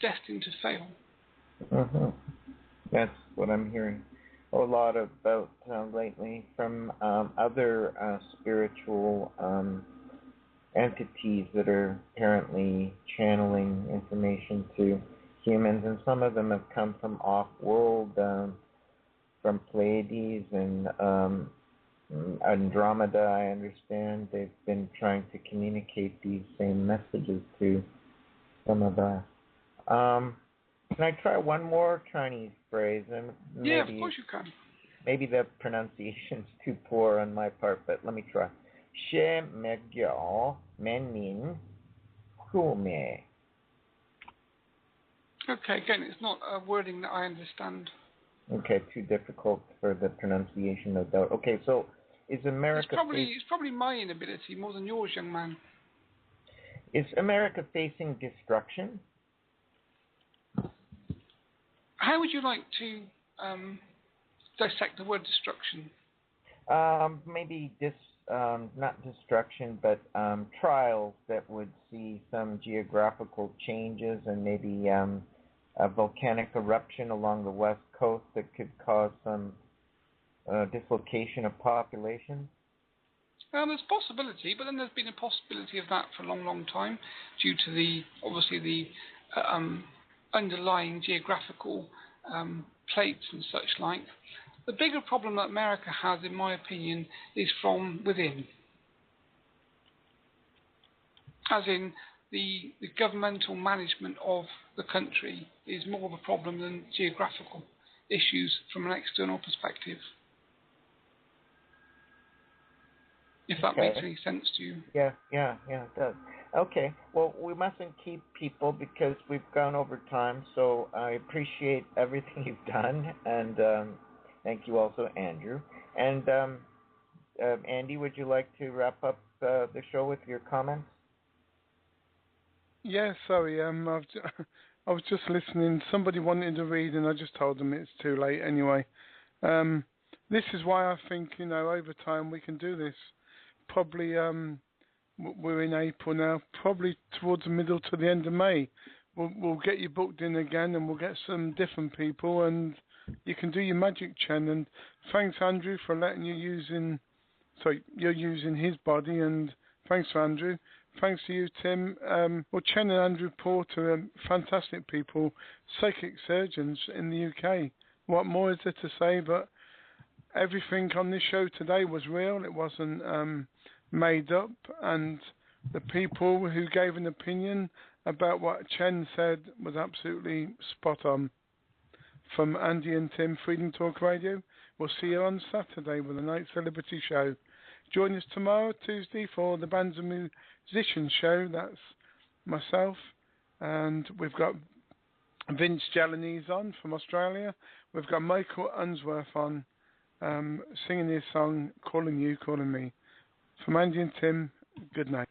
destined to fail. Mm-hmm. That's what I'm hearing a lot about lately from other spiritual entities that are apparently channeling information to humans, and some of them have come from off-world, from Pleiades and Andromeda, I understand. They've been trying to communicate these same messages to some of us. Can I try one more Chinese phrase? And maybe, yeah, of course you can. Maybe the pronunciation's too poor on my part, but let me try. 是没有门民户没. Okay, again, it's not a wording that I understand. Okay, too difficult for the pronunciation, no doubt. Okay, so is America... It's probably my inability more than yours, young man. Is America facing destruction? How would you like to dissect the word destruction? Maybe not destruction, but trials that would see some geographical changes and maybe a volcanic eruption along the west coast that could cause some dislocation of population. There's a possibility, but then there's been a possibility of that for a long, long time due to the underlying geographical plates and such like. The bigger problem that America has, in my opinion, is from within. As in, the governmental management of the country is more of a problem than geographical issues from an external perspective. If that makes any sense to you. Yeah, it does. Okay, well, we mustn't keep people because we've gone over time, so I appreciate everything you've done, and thank you also, Andrew. And Andy, would you like to wrap up the show with your comments? Yeah, sorry, I was just listening. Somebody wanted to read, and I just told them it's too late anyway. This is why I think, over time we can do this. Probably, we're in April now, probably towards the middle to the end of May. We'll get you booked in again, and we'll get some different people, and you can do your magic, Chen. And thanks, Andrew, for letting you you're using his body, and thanks, Andrew. Thanks to you, Tim. Chen and Andrew Porter are fantastic people, psychic surgeons in the UK. What more is there to say? But everything on this show today was real. It wasn't made up. And the people who gave an opinion about what Chen said was absolutely spot on. From Andy and Tim, Freedom Talk Radio, we'll see you on Saturday with a Night Celebrity Show. Join us tomorrow, Tuesday, for the Bands and Musicians Show. That's myself, and we've got Vince Jalanese on from Australia. We've got Michael Unsworth on, singing his song, Calling You, Calling Me. From Andy and Tim, good night.